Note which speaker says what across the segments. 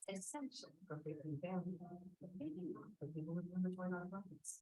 Speaker 1: Essential for people family, maybe not for people with rheumatoid arthritis.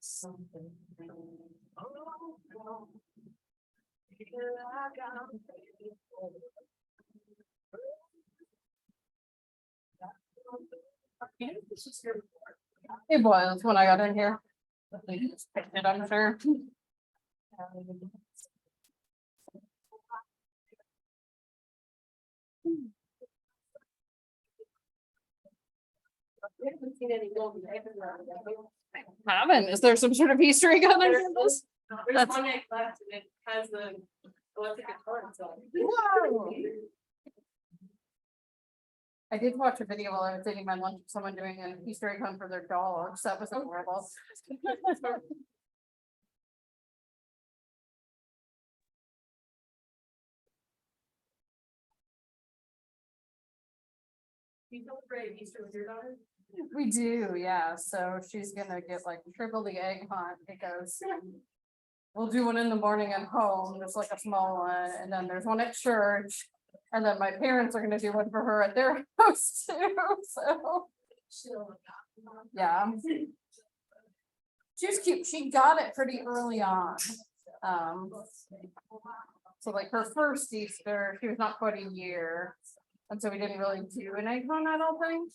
Speaker 1: Something.
Speaker 2: It was when I got in here. They just picked it, I'm sure. I haven't. Is there some sort of Easter egg on there?
Speaker 3: There's
Speaker 2: That's-
Speaker 3: one egg left and it has the electric guitar inside.
Speaker 2: Whoa. I did watch a video while I was eating my lunch of someone doing an Easter egg hunt for their dogs. That was adorable.
Speaker 3: You celebrate Easter with your daughter?
Speaker 2: We do, yeah. So she's gonna get like triple the egg hunt because we'll do one in the morning at home, just like a small one, and then there's one at church. And then my parents are gonna do one for her at their house too, so, yeah. She was cute. She got it pretty early on. So like her first Easter, she was not quite a year. And so we didn't really do an egg hunt, I don't think.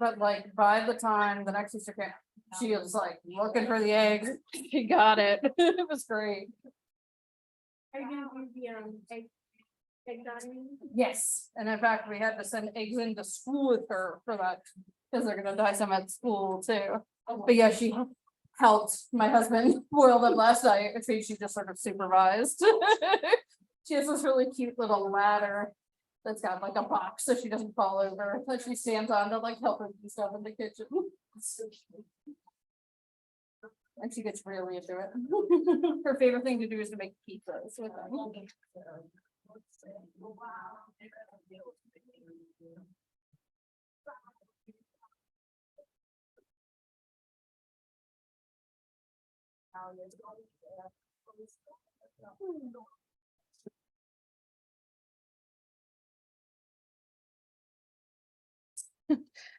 Speaker 2: But like by the time the next Easter came, she was like looking for the eggs. She got it. It was great.
Speaker 3: Are you gonna do the egg dyeing?
Speaker 2: Yes, and in fact, we had to send eggs into school with her for that, because they're gonna dye some at school too. But yeah, she helped my husband boil them last night. I think she just sort of supervised. She has this really cute little ladder that's got like a box so she doesn't fall over, that she stands on to like help her do stuff in the kitchen. And she gets really into it. Her favorite thing to do is to make pizzas with them.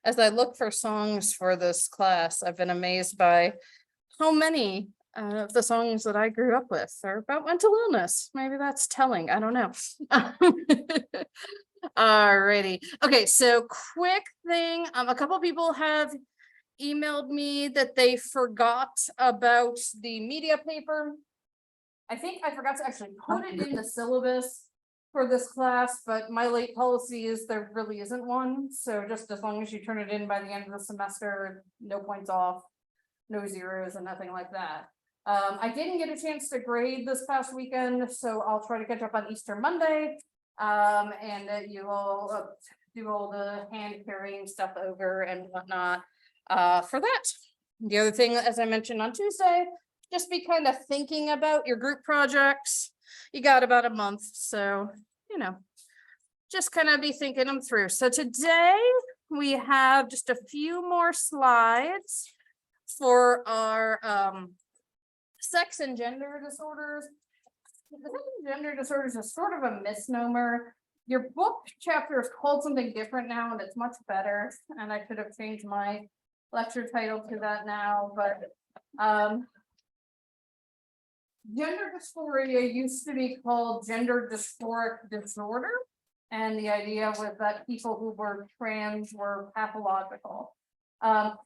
Speaker 2: As I look for songs for this class, I've been amazed by how many of the songs that I grew up with are about mental illness. Maybe that's telling, I don't know. Alrighty, okay, so quick thing, a couple people have emailed me that they forgot about the media paper. I think I forgot to actually put it in the syllabus for this class, but my late policy is there really isn't one, so just as long as you turn it in by the end of the semester, no points off, no zeros and nothing like that. I didn't get a chance to grade this past weekend, so I'll try to catch up on Easter Monday. And that you will do all the hand carrying stuff over and whatnot for that. The other thing, as I mentioned on Tuesday, just be kind of thinking about your group projects. You got about a month, so, you know, just kind of be thinking them through. So today we have just a few more slides for our sex and gender disorders. The sex and gender disorders is sort of a misnomer. your book chapter is called something different now, and it's much better, and I could have changed my lecture title to that now, but, gender dysphoria used to be called gender dysphoric disorder. And the idea was that people who were trans were pathological. That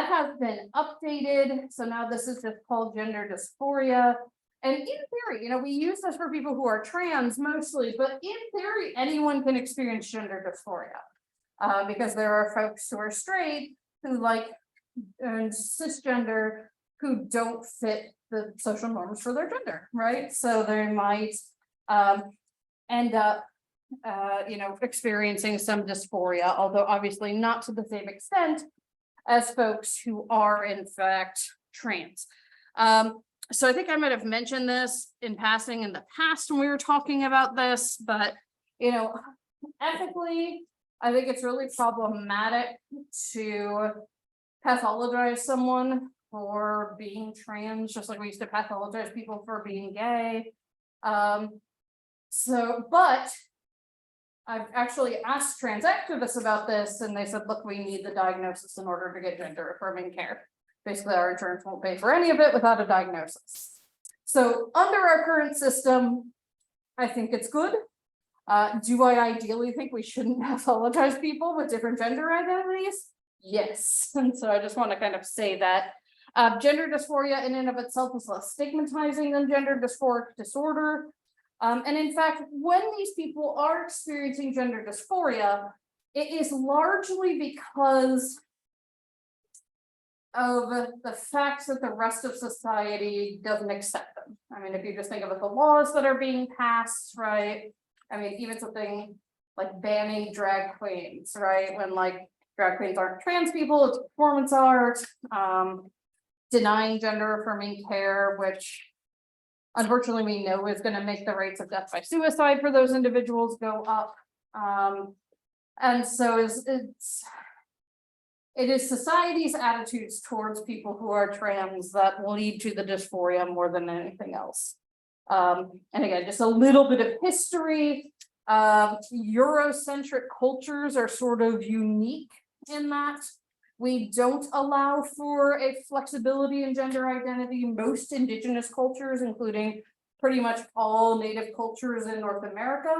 Speaker 2: has been updated, so now this is just called gender dysphoria. And in theory, you know, we use this for people who are trans mostly, but in theory, anyone can experience gender dysphoria. Because there are folks who are straight, who like, and cisgender, who don't fit the social norms for their gender, right? So they might end up you know, experiencing some dysphoria, although obviously not to the same extent as folks who are in fact trans. So I think I might have mentioned this in passing in the past when we were talking about this, but you know, ethically, I think it's really problematic to pathologize someone for being trans, just like we used to pathologize people for being gay. But I've actually asked trans activists about this, and they said, look, we need the diagnosis in order to get gender affirming care. Basically, our insurance won't pay for any of it without a diagnosis. So under our current system, I think it's good. Do I ideally think we shouldn't pathologize people with different gender identities? Yes. And so I just want to kind of say that gender dysphoria in and of itself is less stigmatizing than gender dysphoric disorder. And in fact, when these people are experiencing gender dysphoria, it is largely because of the fact that the rest of society doesn't accept them. I mean, if you just think of the laws that are being passed, right? I mean, even something like banning drag queens, right? When like drag queens aren't trans people, it's performance art, denying gender affirming care, which unfortunately we know is going to make the rates of death by suicide for those individuals go up. And so it is society's attitudes towards people who are trans that lead to the dysphoria more than anything else. And again, just a little bit of history. Eurocentric cultures are sort of unique in that we don't allow for a flexibility in gender identity. Most indigenous cultures, including pretty much all native cultures in North America,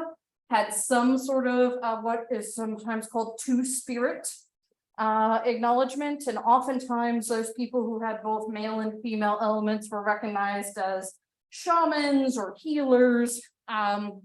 Speaker 2: had some sort of what is sometimes called two-spirit acknowledgement, and oftentimes those people who had both male and female elements were recognized as shamans or healers. And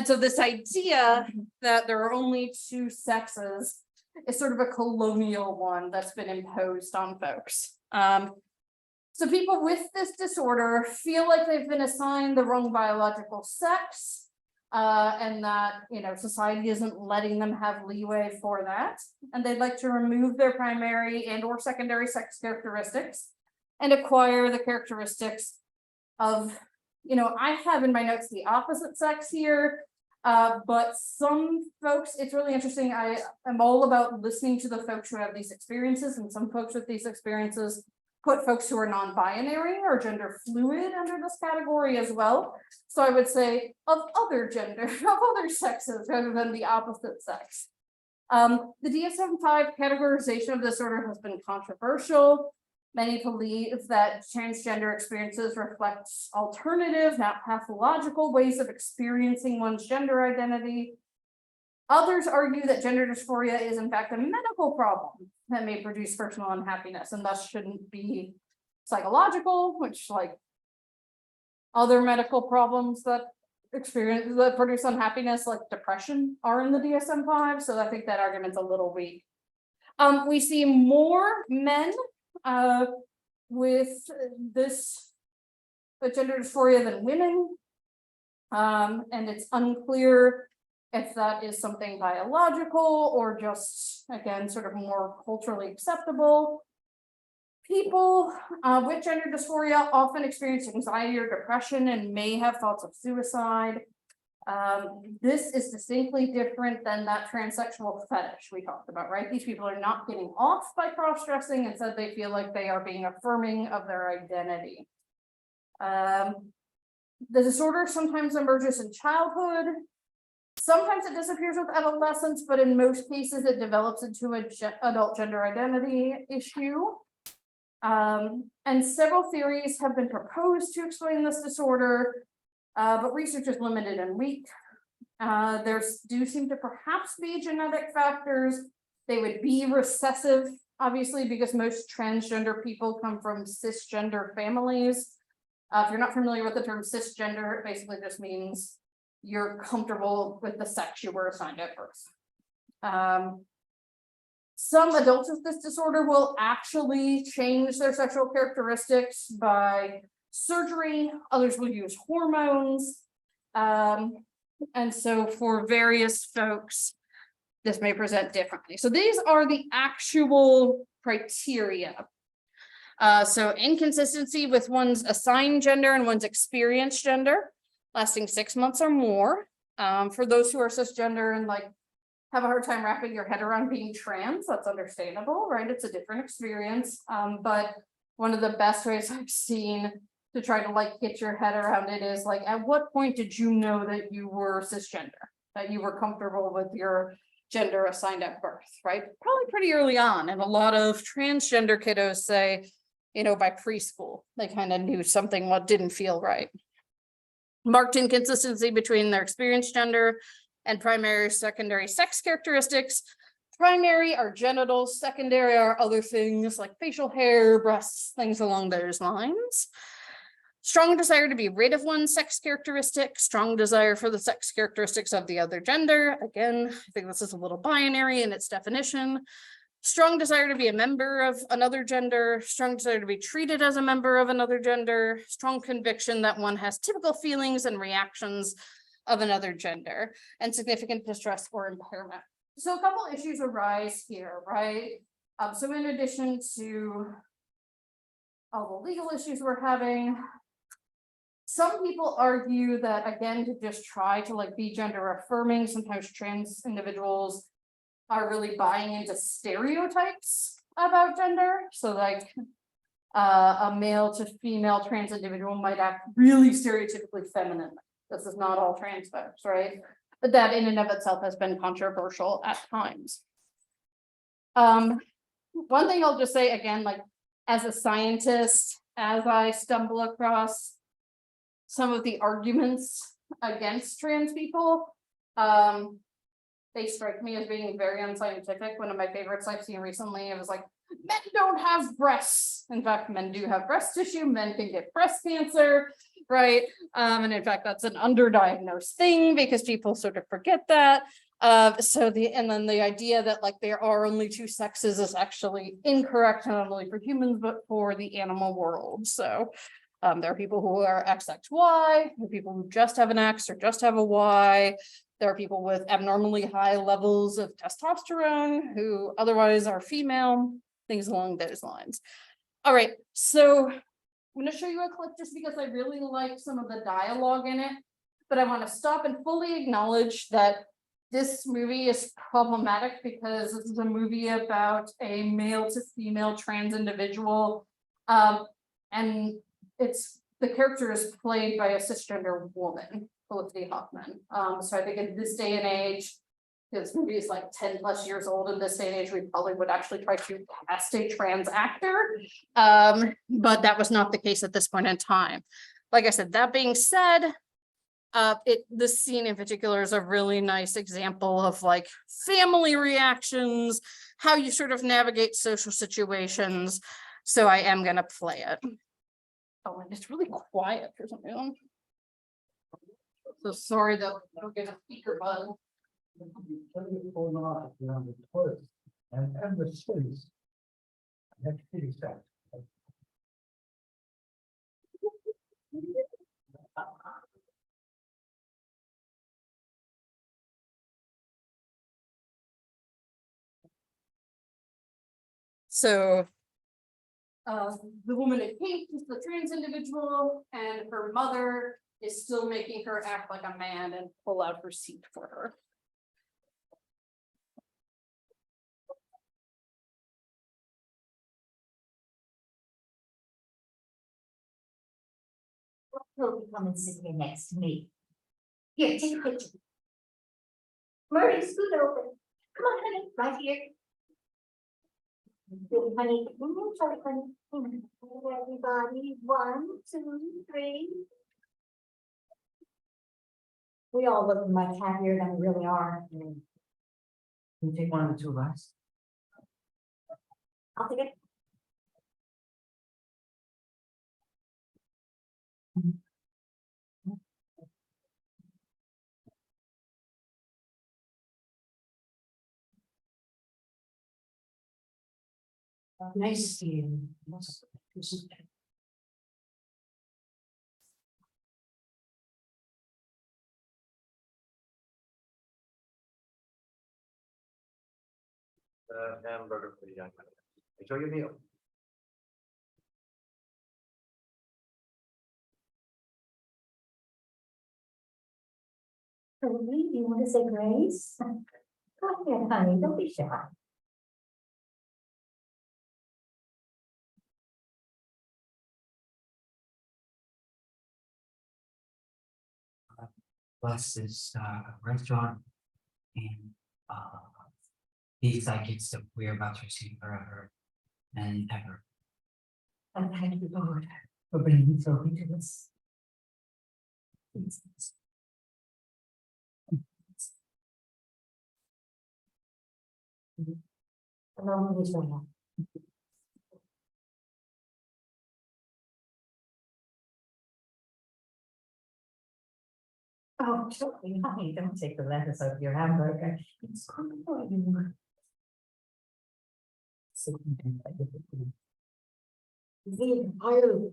Speaker 2: so this idea that there are only two sexes is sort of a colonial one that's been imposed on folks. So people with this disorder feel like they've been assigned the wrong biological sex, and that, you know, society isn't letting them have leeway for that. And they'd like to remove their primary and or secondary sex characteristics and acquire the characteristics of, you know, I have in my notes the opposite sex here. But some folks, it's really interesting. I am all about listening to the folks who have these experiences, and some folks with these experiences put folks who are non-binary or gender fluid under this category as well. So I would say of other gender, of other sexes rather than the opposite sex. The DSM-5 categorization of disorder has been controversial. Many believe that transgender experiences reflect alternative, not pathological ways of experiencing one's gender identity. Others argue that gender dysphoria is in fact a medical problem that may produce personal unhappiness and thus shouldn't be psychological, which like other medical problems that produce unhappiness like depression are in the DSM-5. So I think that argument's a little weak. We see more men with gender dysphoria than women, and it's unclear if that is something biological or just, again, sort of more culturally acceptable. People with gender dysphoria often experience anxiety or depression and may have thoughts of suicide. This is distinctly different than that transsexual fetish we talked about, right? These people are not getting off by cross-dressing, instead they feel like they are being affirming of their identity. The disorder sometimes emerges in childhood. Sometimes it disappears with adolescence, but in most cases it develops into a adult gender identity issue. And several theories have been proposed to explain this disorder, but research is limited and weak. There do seem to perhaps be genetic factors. They would be recessive, obviously, because most transgender people come from cisgender families. If you're not familiar with the term cisgender, it basically just means you're comfortable with the sex you were assigned at birth. Some adults with this disorder will actually change their sexual characteristics by surgery. Others will use hormones. And so for various folks, this may present differently. So these are the actual criteria. So inconsistency with one's assigned gender and one's experienced gender, lasting 6 months or more. For those who are cisgender and like have a hard time wrapping your head around being trans, that's understandable, right? It's a different experience. But one of the best ways I've seen to try to like get your head around it is like, at what point did you know that you were cisgender, that you were comfortable with your gender assigned at birth, right? Probably pretty early on. And a lot of transgender kiddos say, you know, by preschool, they kind of knew something what didn't feel right. Marked inconsistency between their experienced gender and primary, secondary sex characteristics. Primary are genitals, secondary are other things like facial hair, breasts, things along those lines. Strong desire to be rid of one's sex characteristic, strong desire for the sex characteristics of the other gender. Again, I think this is a little binary in its definition. Strong desire to be a member of another gender, strong desire to be treated as a member of another gender, strong conviction that one has typical feelings and reactions of another gender, and significant distress or impairment. So a couple issues arise here, right? So in addition to all the legal issues we're having, some people argue that, again, to just try to like be gender affirming, sometimes trans individuals are really buying into stereotypes about gender. So like a male to female trans individual might act really stereotypically feminine. This is not all trans folks, right? But that in and of itself has been controversial at times. One thing I'll just say again, like as a scientist, as I stumble across some of the arguments against trans people, they strike me as being very unscientific. One of my favorites I've seen recently, it was like, men don't have breasts. In fact, men do have breast tissue, men can get breast cancer, right? And in fact, that's an underdiagnosed thing because people sort of forget that. And then the idea that like there are only two sexes is actually incorrect, not only for humans, but for the animal world. So there are people who are XXY, there are people who just have an X or just have a Y. There are people with abnormally high levels of testosterone who otherwise are female, things along those lines. All right, so I'm going to show you a clip just because I really like some of the dialogue in it, but I want to stop and fully acknowledge that this movie is problematic because this is a movie about a male to female trans individual, and the character is played by a cisgender woman, Felicity Huffman. So I think in this day and age, this movie is like 10 plus years old. In this day and age, we probably would actually try to cast a trans actor. But that was not the case at this point in time. Like I said, that being said, this scene in particular is a really nice example of like family reactions, how you sort of navigate social situations. So I am gonna play it. Oh, and it's really quiet for some reason. So sorry that I don't get a speaker button.
Speaker 4: And the space. Next to the sex.
Speaker 2: So the woman in pink is the trans individual, and her mother is still making her act like a man and pull out her seat for her.
Speaker 5: Come and sit here next to me. Here, take a picture.
Speaker 3: Murray, scoot over. Come on, honey, right here. Good, honey. Sorry, honey. Everybody, 1, 2, 3. We all look much happier than we really are.
Speaker 1: Can you take one of the two last?
Speaker 3: I'll take it.
Speaker 1: Nice to see you.
Speaker 5: Hamburger for the young man. Enjoy your meal.
Speaker 3: Ruby, do you want to say grace? Come here, honey, don't be shy.
Speaker 1: Bless this restaurant and these psychics that we're about to receive forever and ever.
Speaker 3: And thank you, Lord, for bringing Sophie to us. Along with Israel. Oh, Sophie, honey, don't take the lettuce out of your hamburger. It's good for you. The entirely.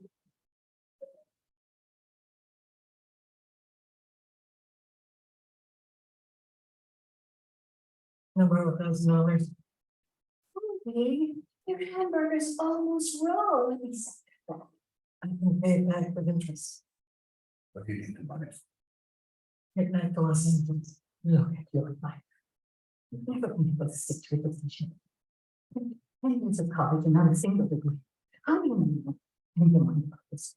Speaker 3: Number of $1,000. Okay, your hamburger's almost raw. Let me say that. I can pay it back with interest.
Speaker 4: But you need the money.
Speaker 3: Get back to Los Angeles. Look at your life. You've never been able to stick to a position. 10 years of college and not a single degree. How do you know anyone about this?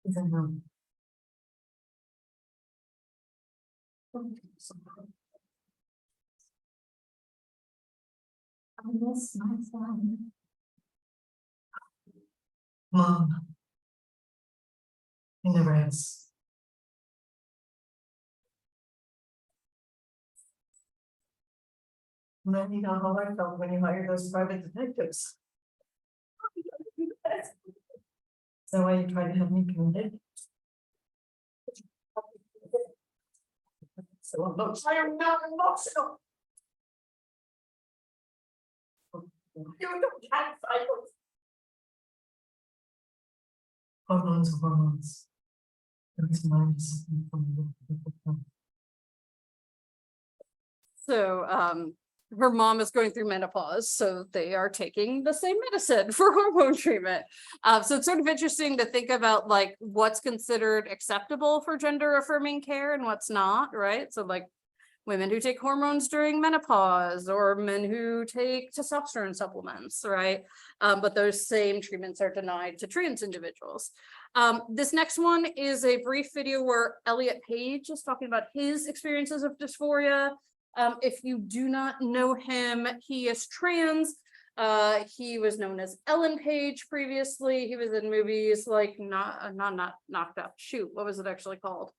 Speaker 3: Is I know. I miss my son. Mom. He never has. Then you know how I felt when you hired those private detectives. So why you tried to have me committed? So emotional. I am not emotional. You don't have cycles. Hormones are hormones. It's mine.
Speaker 2: So her mom is going through menopause, so they are taking the same medicine for hormone treatment. So it's sort of interesting to think about like what's considered acceptable for gender affirming care and what's not, right? So like women who take hormones during menopause or men who take testosterone supplements, right? But those same treatments are denied to trans individuals. This next one is a brief video where Elliot Page is talking about his experiences of dysphoria. If you do not know him, he is trans. He was known as Ellen Page previously. He was in movies like not Knocked Up. Shoot, what was it actually called?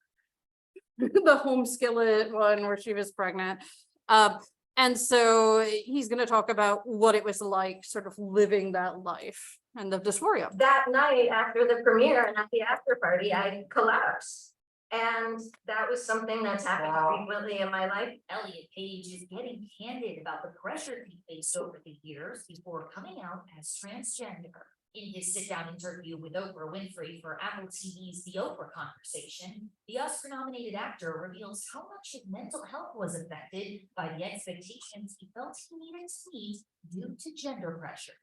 Speaker 2: The Home Skillet one where she was pregnant. And so he's going to talk about what it was like sort of living that life and the dysphoria.
Speaker 6: That night after the premiere and at the after party, I collapsed. And that was something that's happened frequently in my life.
Speaker 7: Elliot Page is getting candid about the pressure he faced over the years before coming out as transgender. In his sit-down interview with Oprah Winfrey for Apple TV's The Oprah Conversation, the Oscar-nominated actor reveals how much his mental health was affected by the expectations he felt he needed to meet due to gender pressures.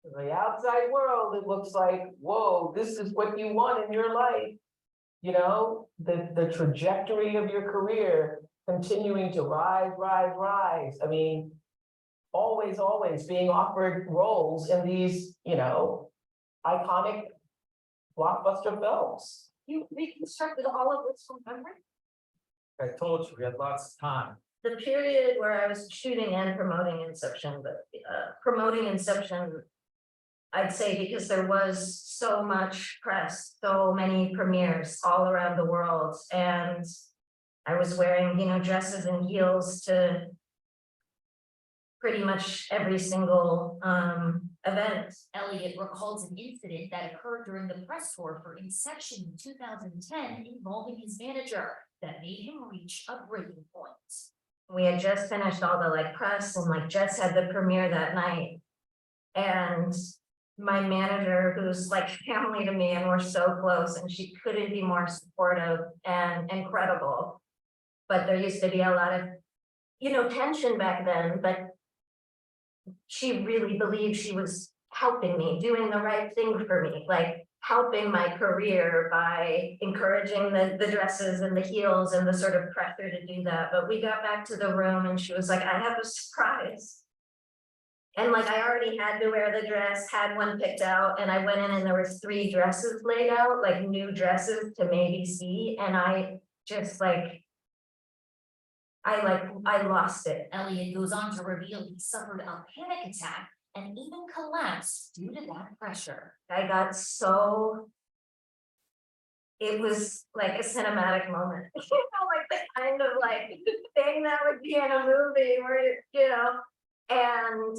Speaker 8: The outside world, it looks like, whoa, this is what you want in your life. You know, the trajectory of your career continuing to rise. I mean, always being offered roles in these, you know, iconic blockbuster films.
Speaker 6: You reconstructed all of this from memory?
Speaker 5: I told you, we had lots of time.
Speaker 6: The period where I was shooting and promoting Inception, but promoting Inception. I'd say because there was so much press, so many premieres all around the world, and I was wearing, dresses and heels to pretty much every single event.
Speaker 7: Elliot recalls an incident that occurred during the press tour for Inception in 2010 involving his manager that made him reach a breaking point.
Speaker 6: We had just finished all the press and just had the premiere that night. And my manager, who's family to me and we're so close, and she couldn't be more supportive and incredible. But there used to be a lot of, tension back then, but she really believed she was helping me, doing the right thing for me, helping my career by encouraging the dresses and the heels and the sort of pressure to do that. But we got back to the room and she was like, I have a surprise. And I already had to wear the dress, had one picked out, and I went in and there was 3 dresses laid out, new dresses to maybe see. And I just I lost it.
Speaker 7: Elliot goes on to reveal he suffered a panic attack and even collapsed due to that pressure.
Speaker 6: I got so. It was like a cinematic moment, the kind of thing that would be in a movie where, and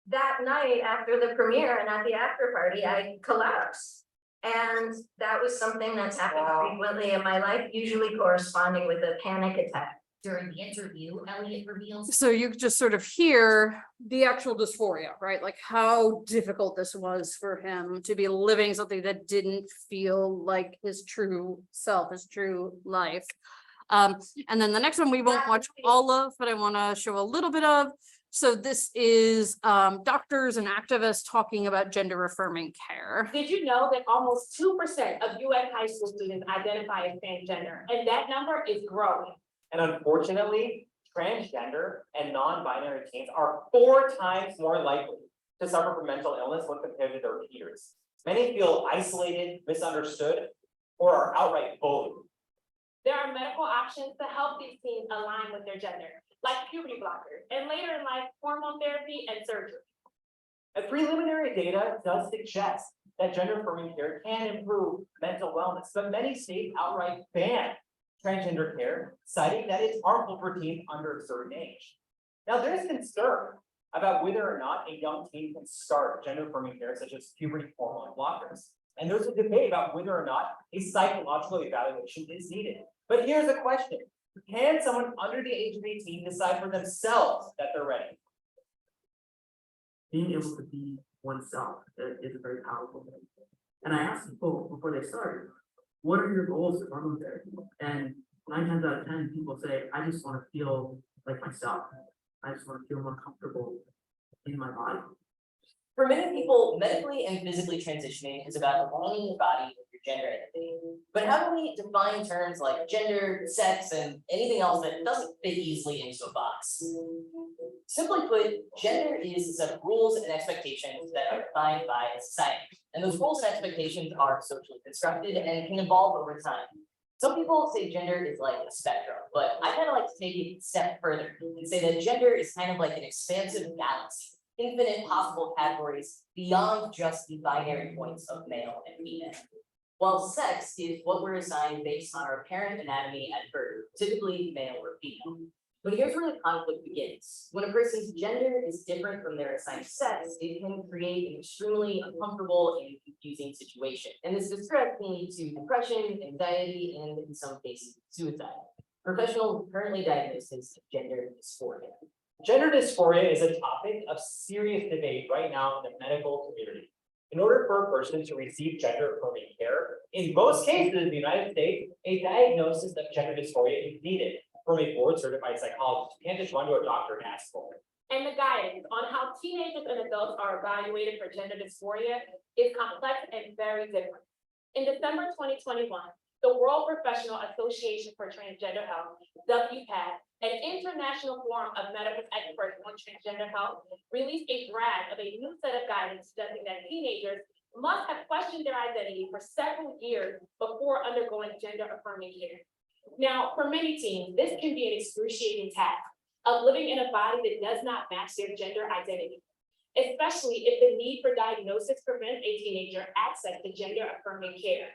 Speaker 6: that night after the premiere and at the after party, I collapsed. And that was something that's happened frequently in my life, usually corresponding with a panic attack.
Speaker 7: During the interview, Elliot reveals
Speaker 2: So you just sort of hear the actual dysphoria, right? How difficult this was for him to be living something that didn't feel like his true self, his true life. And then the next one we won't watch all of, but I want to show a little bit of. So this is doctors and activists talking about gender affirming care.
Speaker 9: Did you know that almost 2% of US high school students identify as transgender, and that number is growing?
Speaker 10: And unfortunately, transgender and non-binary teens are 4 times more likely to suffer from mental illness when compared to their peers. Many feel isolated, misunderstood, or are outright bullied.
Speaker 9: There are medical options to help these teens align with their gender, like puberty blockers, and later in life, hormone therapy and surgery.
Speaker 10: The preliminary data does suggest that gender affirming care can improve mental wellness, but many states outright ban transgender care, citing that it's harmful for teens under a certain age. Now, there's concern about whether or not a young teen can start gender affirming care, such as puberty hormone blockers. And there's a debate about whether or not a psychological evaluation is needed. But here's a question. Can someone under the age of 18 decide for themselves that they're ready?
Speaker 11: Being able to be oneself is a very powerful thing. And I asked people before they started, what are your goals for hormone therapy? And 9 times out of 10, people say, I just want to feel like myself. I just want to feel more comfortable in my body.
Speaker 12: For many people, medically and physically transitioning is about aligning your body with your gender identity. But how do we define terms like gender, sex, and anything else that doesn't fit easily into a box? Simply put, gender is a set of rules and expectations that are defined by a society. And those rules and expectations are socially constructed and can evolve over time. Some people say gender is like a spectrum, but I kind of like to take it a step further and say that gender is kind of like an expansive galaxy. Infinite possible categories beyond just the binary points of male and female. While sex is what we're assigned based on our apparent anatomy at birth, typically male or female. But here's where the conflict begins. When a person's gender is different from their assigned sex, it can create an extremely uncomfortable and confusing situation. And this distress can lead to depression, anxiety, and in some cases, suicide. Professionals currently diagnosed as gender dysphoria.
Speaker 10: Gender dysphoria is a topic of serious debate right now in the medical community. In order for a person to receive gender affirming care, in most cases in the United States, a diagnosis of gender dysphoria is needed from a board-certified psychologist. You can't just run to a doctor and ask for it.
Speaker 9: And the guidance on how teenagers and adults are evaluated for gender dysphoria is complex and very different. In December 2021, the World Professional Association for Transgender Health, WPATH, an international forum of medical experts on transgender health, released a draft of a new set of guidance suggesting that teenagers must have questioned their identity for several years before undergoing gender affirming care. Now, for many teens, this can be an excruciating task of living in a body that does not match their gender identity, especially if the need for diagnosis prevents a teenager access to gender affirming care,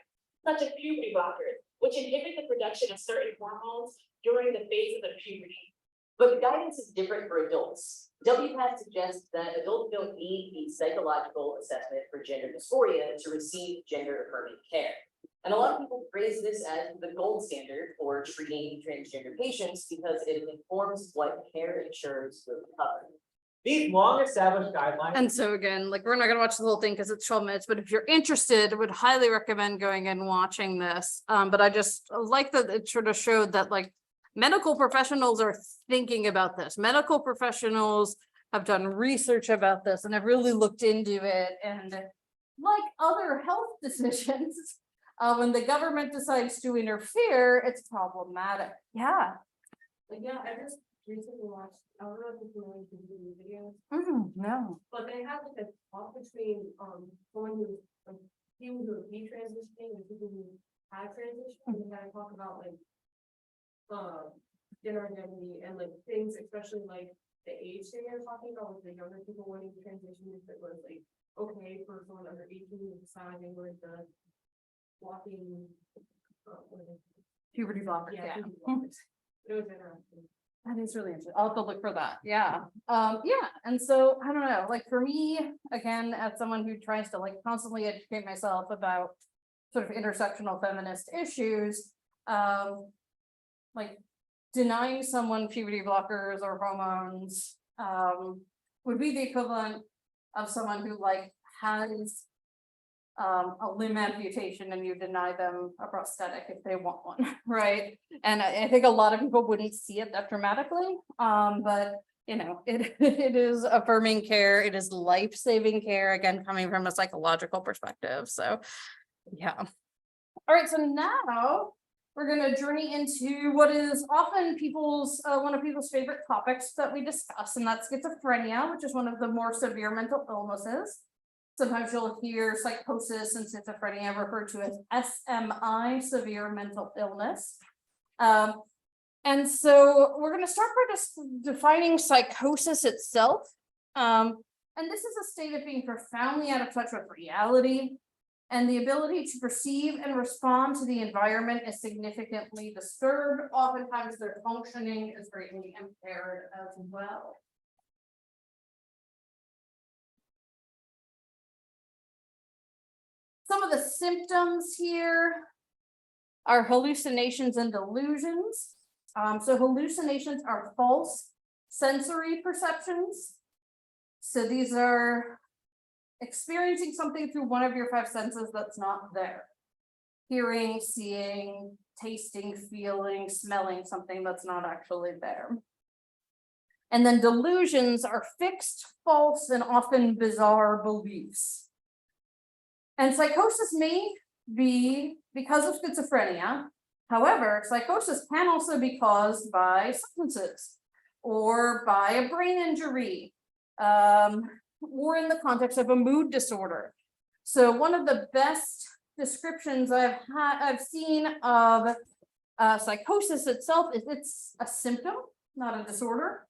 Speaker 9: such as puberty blockers, which inhibit the production of certain hormones during the phases of puberty.
Speaker 12: But the guidance is different for adults. WPATH suggests that adults don't need the psychological assessment for gender dysphoria to receive gender affirming care. And a lot of people praise this as the gold standard for treating transgender patients because it informs what care insurers will cover.
Speaker 5: These long established guidelines.
Speaker 2: And so again, like, we're not gonna watch the whole thing because it's 12 minutes, but if you're interested, I would highly recommend going and watching this. But I just like that it sort of showed that like medical professionals are thinking about this. Medical professionals have done research about this and have really looked into it. And like other health decisions, when the government decides to interfere, it's problematic. Yeah.
Speaker 9: Yeah, I just recently watched, I don't know if it's really videos,
Speaker 2: No.
Speaker 9: but they have like a talk between, someone who's, like, people who are detransitioning and people who have transitioned, and they kind of talk about like, gender identity and like things, especially like the age thing they're talking about with the younger people wanting to transition, if it was like, okay for someone under 18 to decide they were the walking. What is it?
Speaker 2: Puberty blockers.
Speaker 9: Yeah,
Speaker 2: Yeah.
Speaker 9: puberty blockers. It was interesting.
Speaker 2: That is really interesting. I'll have to look for that. Yeah. Yeah. And so I don't know, like for me, again, as someone who tries to like constantly educate myself about sort of intersectional feminist issues, like denying someone puberty blockers or hormones, would be the equivalent of someone who like has a limb amputation and you deny them a prosthetic if they want one, right? And I think a lot of people wouldn't see it that dramatically, but you know, it is affirming care, it is life-saving care, again, coming from a psychological perspective, so yeah. All right, so now we're gonna journey into what is often people's, one of people's favorite topics that we discuss, and that's schizophrenia, which is one of the more severe mental illnesses. Sometimes you'll hear psychosis and schizophrenia referred to as SMI, severe mental illness. And so we're going to start by just defining psychosis itself. And this is a state of being profoundly out of touch with reality, and the ability to perceive and respond to the environment is significantly disturbed. Oftentimes their functioning is greatly impaired as well. Some of the symptoms here are hallucinations and delusions. So hallucinations are false sensory perceptions. So these are experiencing something through one of your five senses that's not there. Hearing, seeing, tasting, feeling, smelling something that's not actually there. And then delusions are fixed, false, and often bizarre beliefs. And psychosis may be because of schizophrenia. However, psychosis can also be caused by substances or by a brain injury, or in the context of a mood disorder. So one of the best descriptions I've seen of psychosis itself is it's a symptom, not a disorder.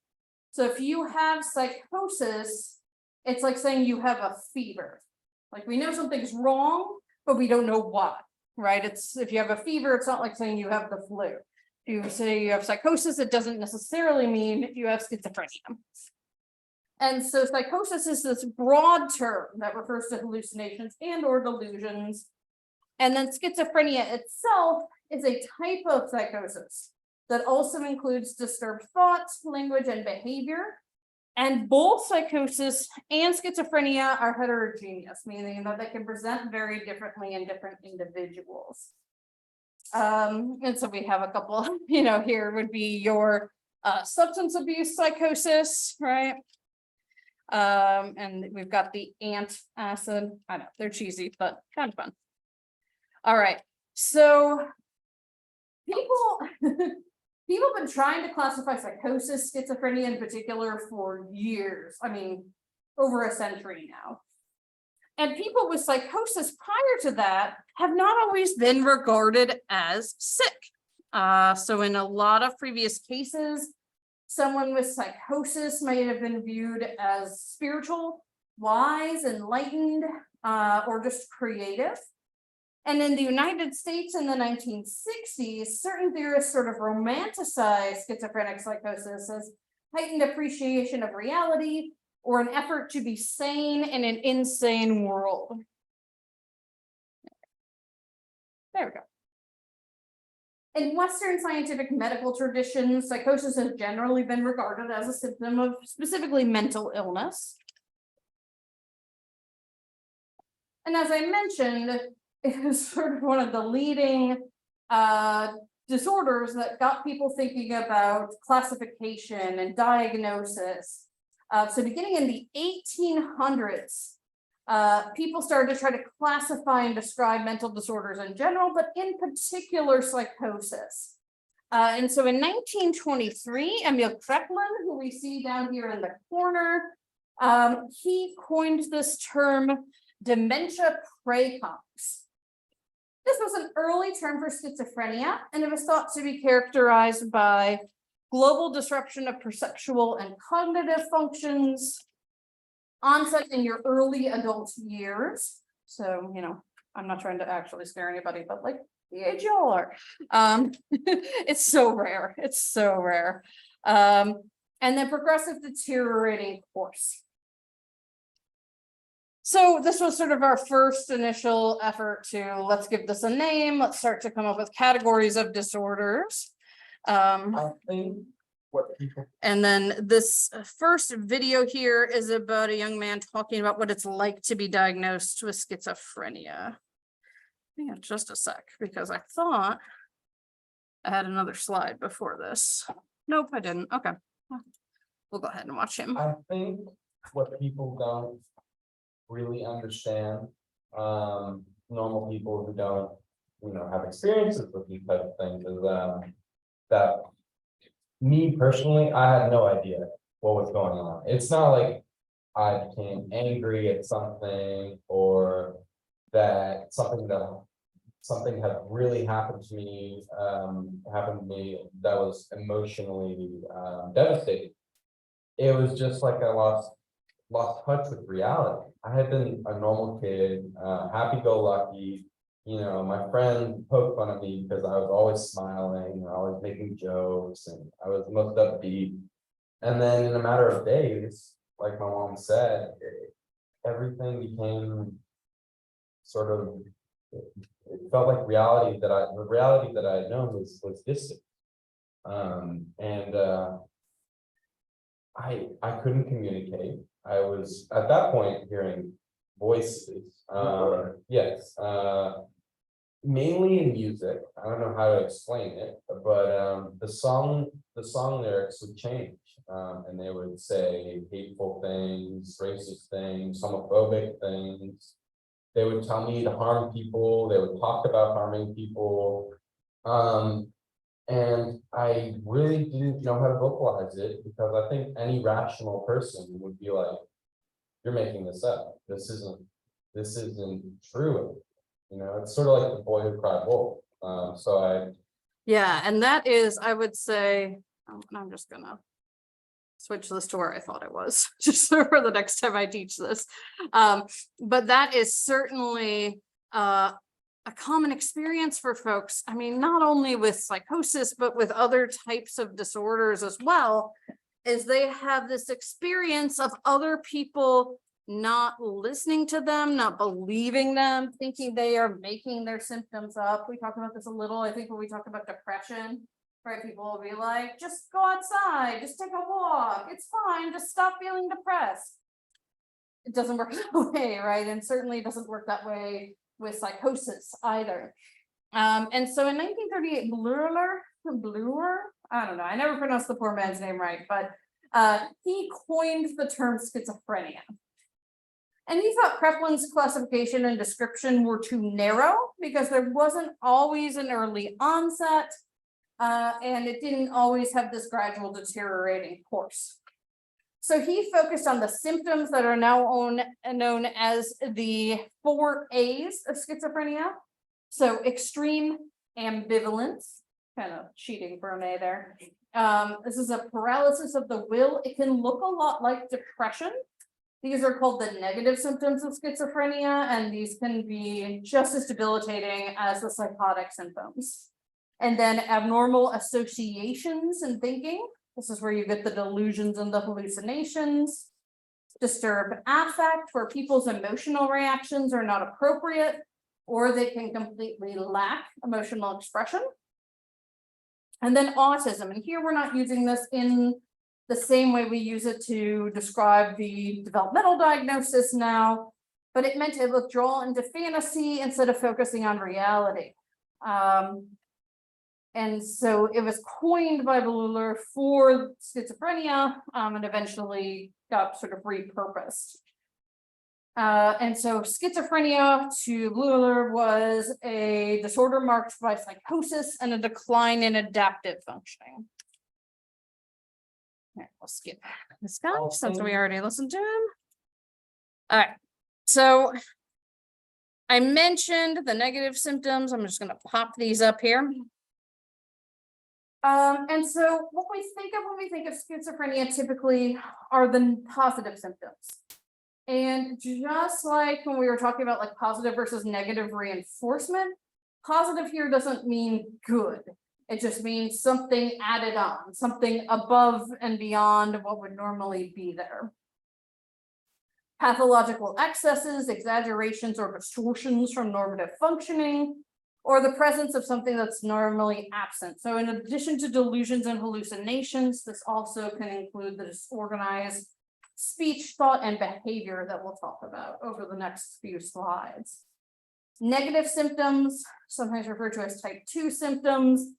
Speaker 2: So if you have psychosis, it's like saying you have a fever. Like we know something's wrong, but we don't know why, right? It's if you have a fever, it's not like saying you have the flu. If you say you have psychosis, it doesn't necessarily mean you have schizophrenia. And so psychosis is this broad term that refers to hallucinations and or delusions. And then schizophrenia itself is a type of psychosis that also includes disturbed thoughts, language, and behavior. And both psychosis and schizophrenia are heterogeneous, meaning that they can present very differently in different individuals. And so we have a couple, you know, here would be your substance abuse psychosis, right? And we've got the antacid. I know they're cheesy, but kind of fun. All right, so people have been trying to classify psychosis, schizophrenia in particular for years. I mean, over a century now. And people with psychosis prior to that have not always been regarded as sick. So in a lot of previous cases, someone with psychosis might have been viewed as spiritual, wise, enlightened, or just creative. And in the United States in the 1960s, certain theorists sort of romanticized schizophrenic psychosis as heightened appreciation of reality or an effort to be sane in an insane world. There we go. In Western scientific medical traditions, psychosis has generally been regarded as a symptom of specifically mental illness. And as I mentioned, it was sort of one of the leading disorders that got people thinking about classification and diagnosis. So beginning in the 1800s, people started to try to classify and describe mental disorders in general, but in particular psychosis. And so in 1923, Emil Kraepelin, who we see down here in the corner, he coined this term dementia praecox. This was an early term for schizophrenia, and it was thought to be characterized by global disruption of perceptual and cognitive functions, onset in your early adult years. So, you know, I'm not trying to actually scare anybody, but like the age y'all are. It's so rare. It's so rare. And then progressive deteriorating course. So this was sort of our first initial effort to let's give this a name. Let's start to come up with categories of disorders.
Speaker 8: I think what people.
Speaker 2: And then this first video here is about a young man talking about what it's like to be diagnosed with schizophrenia. Hang on just a sec, because I thought I had another slide before this. Nope, I didn't. Okay. We'll go ahead and watch him.
Speaker 8: I think what people don't really understand, normal people who don't, you know, have experiences with these types of things is that me personally, I had no idea what was going on. It's not like I became angry at something or that something had really happened to me that was emotionally devastating. It was just like I lost touch with reality. I had been a normal kid, happy-go-lucky. You know, my friend poked fun at me because I was always smiling and always making jokes, and I was the most upbeat. And then in a matter of days, like my mom said, everything became sort of. It felt like the reality that I had known was distant. I couldn't communicate. I was at that point hearing voices. Yes. Mainly in music. I don't know how to explain it, but the song lyrics would change. And they would say hateful things, racist things, homophobic things. They would tell me to harm people. They would talk about harming people. And I really didn't know how to vocalize it because I think any rational person would be like, you're making this up. This isn't true. You know, it's sort of like the boy who cried wolf.
Speaker 2: Yeah, and that is, I would say, I'm just gonna switch this to where I thought it was, just so for the next time I teach this. But that is certainly a common experience for folks. I mean, not only with psychosis, but with other types of disorders as well, is they have this experience of other people not listening to them, not believing them, thinking they are making their symptoms up. We talked about this a little, I think, when we talk about depression, right? People will be like, just go outside, just take a walk, it's fine, just stop feeling depressed. It doesn't work that way, right? And certainly doesn't work that way with psychosis either. And so in 1938, Bleuler, I don't know, I never pronounced the poor man's name right, but he coined the term schizophrenia. And he thought Kraepelin's classification and description were too narrow because there wasn't always an early onset, and it didn't always have this gradual deteriorating course. So he focused on the symptoms that are now known as the 4 A's of schizophrenia. So extreme ambivalence, kind of cheating for an A there. This is a paralysis of the will. It can look a lot like depression. These are called the negative symptoms of schizophrenia, and these can be just as debilitating as the psychotic symptoms. And then abnormal associations and thinking. This is where you get the delusions and the hallucinations. Disturbed affect, where people's emotional reactions are not appropriate, or they can completely lack emotional expression. And then autism, and here we're not using this in the same way we use it to describe the developmental diagnosis now, but it meant a withdrawal into fantasy instead of focusing on reality. And so it was coined by Bleuler for schizophrenia, and eventually got sort of repurposed. And so schizophrenia to Bleuler was a disorder marked by psychosis and a decline in adaptive functioning. All right, we'll skip this guy since we already listened to him. All right, so I mentioned the negative symptoms. I'm just going to pop these up here. And so what we think of when we think of schizophrenia typically are the positive symptoms. And just like when we were talking about like positive versus negative reinforcement, positive here doesn't mean good. It just means something added on, something above and beyond what would normally be there. Pathological excesses, exaggerations, or distortions from normative functioning, or the presence of something that's normally absent. So in addition to delusions and hallucinations, this also can include the disorganized speech, thought, and behavior that we'll talk about over the next few slides. Negative symptoms, sometimes referred to as type 2 symptoms,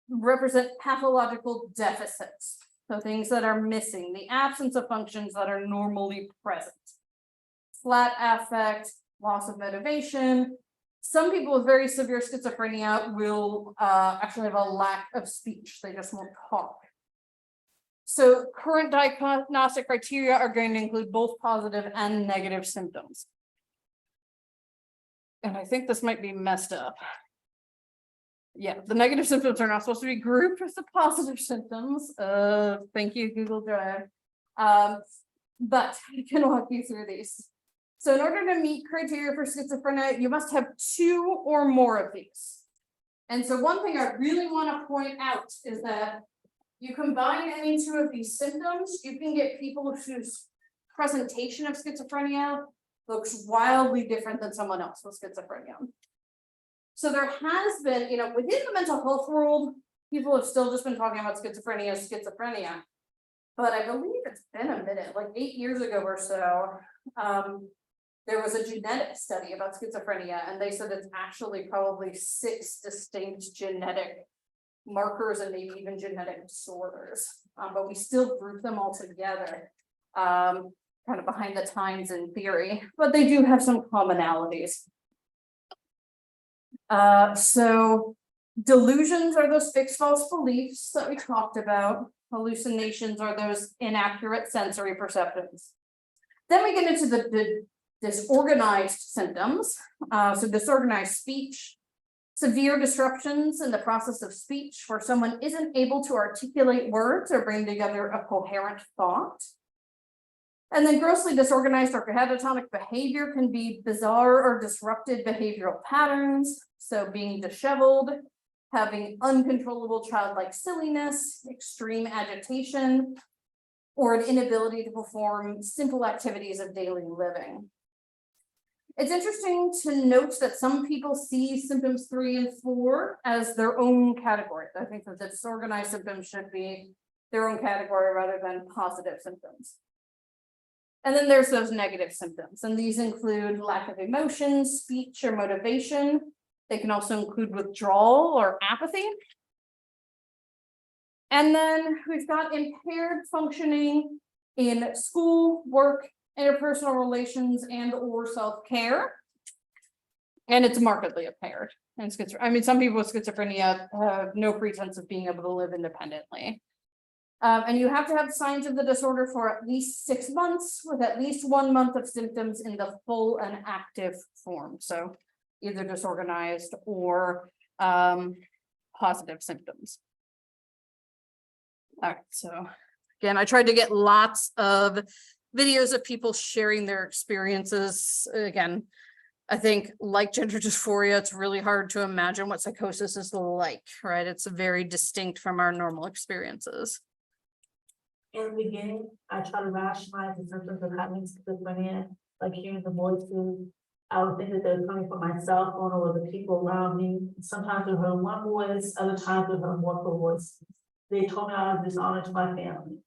Speaker 2: represent pathological deficits. So things that are missing, the absence of functions that are normally present. Flat affect, loss of motivation. Some people with very severe schizophrenia will actually have a lack of speech. They just won't talk. So current diagnostic criteria are going to include both positive and negative symptoms. And I think this might be messed up. Yeah, the negative symptoms are not supposed to be grouped with the positive symptoms. Thank you, Google Drive. But I can walk you through these. So in order to meet criteria for schizophrenia, you must have 2 or more of these. And so one thing I really want to point out is that you combine any 2 of these symptoms, you can get people whose presentation of schizophrenia looks wildly different than someone else with schizophrenia. So there has been, within the mental health world, people have still just been talking about schizophrenia. But I believe it's been a minute, like 8 years ago or so, there was a genetic study about schizophrenia, and they said it's actually probably 6 distinct genetic markers and maybe even genetic disorders. But we still group them all together, kind of behind the times in theory, but they do have some commonalities. So delusions are those fixed false beliefs that we talked about. Hallucinations are those inaccurate sensory perceptions. Then we get into the disorganized symptoms. So disorganized speech, severe disruptions in the process of speech where someone isn't able to articulate words or bring together a coherent thought. And then grossly disorganized or catatonic behavior can be bizarre or disrupted behavioral patterns. So being disheveled, having uncontrollable childlike silliness, extreme agitation, or an inability to perform simple activities of daily living. It's interesting to note that some people see symptoms 3 and 4 as their own category. I think that the disorganized symptoms should be their own category rather than positive symptoms. And then there's those negative symptoms, and these include lack of emotion, speech, or motivation. They can also include withdrawal or apathy. And then we've got impaired functioning in school, work, interpersonal relations, and or self-care. And it's markedly impaired in schizophrenia. I mean, some people with schizophrenia have no pretense of being able to live independently. And you have to have signs of the disorder for at least 6 months with at least 1 month of symptoms in the full and active form. So either disorganized or positive symptoms. All right, so again, I tried to get lots of videos of people sharing their experiences. Again, I think like gender dysphoria, it's really hard to imagine what psychosis is like, right? It's very distinct from our normal experiences.
Speaker 3: In the beginning, I try to rationalize the symptoms of having schizophrenia, like hearing the voices. I would think that they're coming from my cell phone or the people around me. Sometimes I heard one voice, other times I heard multiple voices. They told me I was dishonor to my family.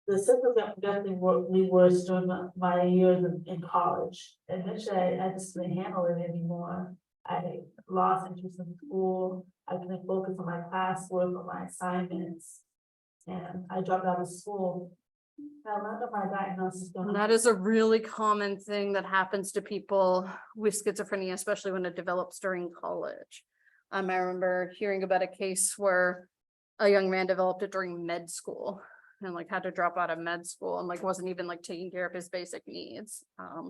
Speaker 3: The symptoms got definitely worse during my years in college. Eventually, I just couldn't handle it anymore. I lost interest in school. I couldn't focus on my classwork or my assignments. And I dropped out of school. I learned of my diagnosis.
Speaker 2: And that is a really common thing that happens to people with schizophrenia, especially when it develops during college. I remember hearing about a case where a young man developed it during med school and like had to drop out of med school and like wasn't even like taking care of his basic needs.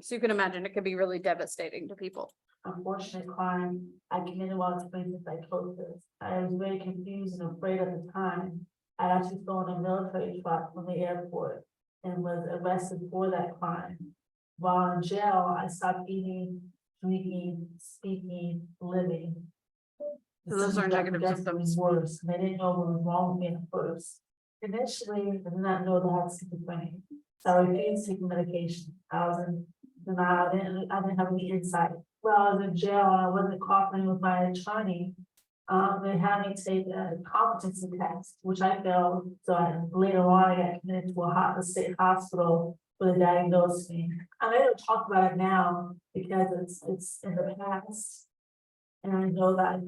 Speaker 2: So you can imagine it could be really devastating to people.
Speaker 3: Unfortunate crime I committed while experiencing psychosis. I was very confused and afraid at the time. I actually stolen a military truck from the airport and was arrested for that crime. While in jail, I stopped eating, drinking, speaking, living. The
Speaker 2: So those are
Speaker 3: symptoms got
Speaker 2: negative
Speaker 3: progressively
Speaker 2: symptoms.
Speaker 3: worse, and they didn't know what was wrong with me at first. Initially, I did not know that I had schizophrenia, so I refused to take medication. I was in denial, I didn't have any insight. While I was in jail and I wasn't cooperating with my attorney, they had me take a competency test, which I failed. So later on, I got committed to a state hospital where they diagnosed me. I'm able to talk about it now because it's in the past. And I know that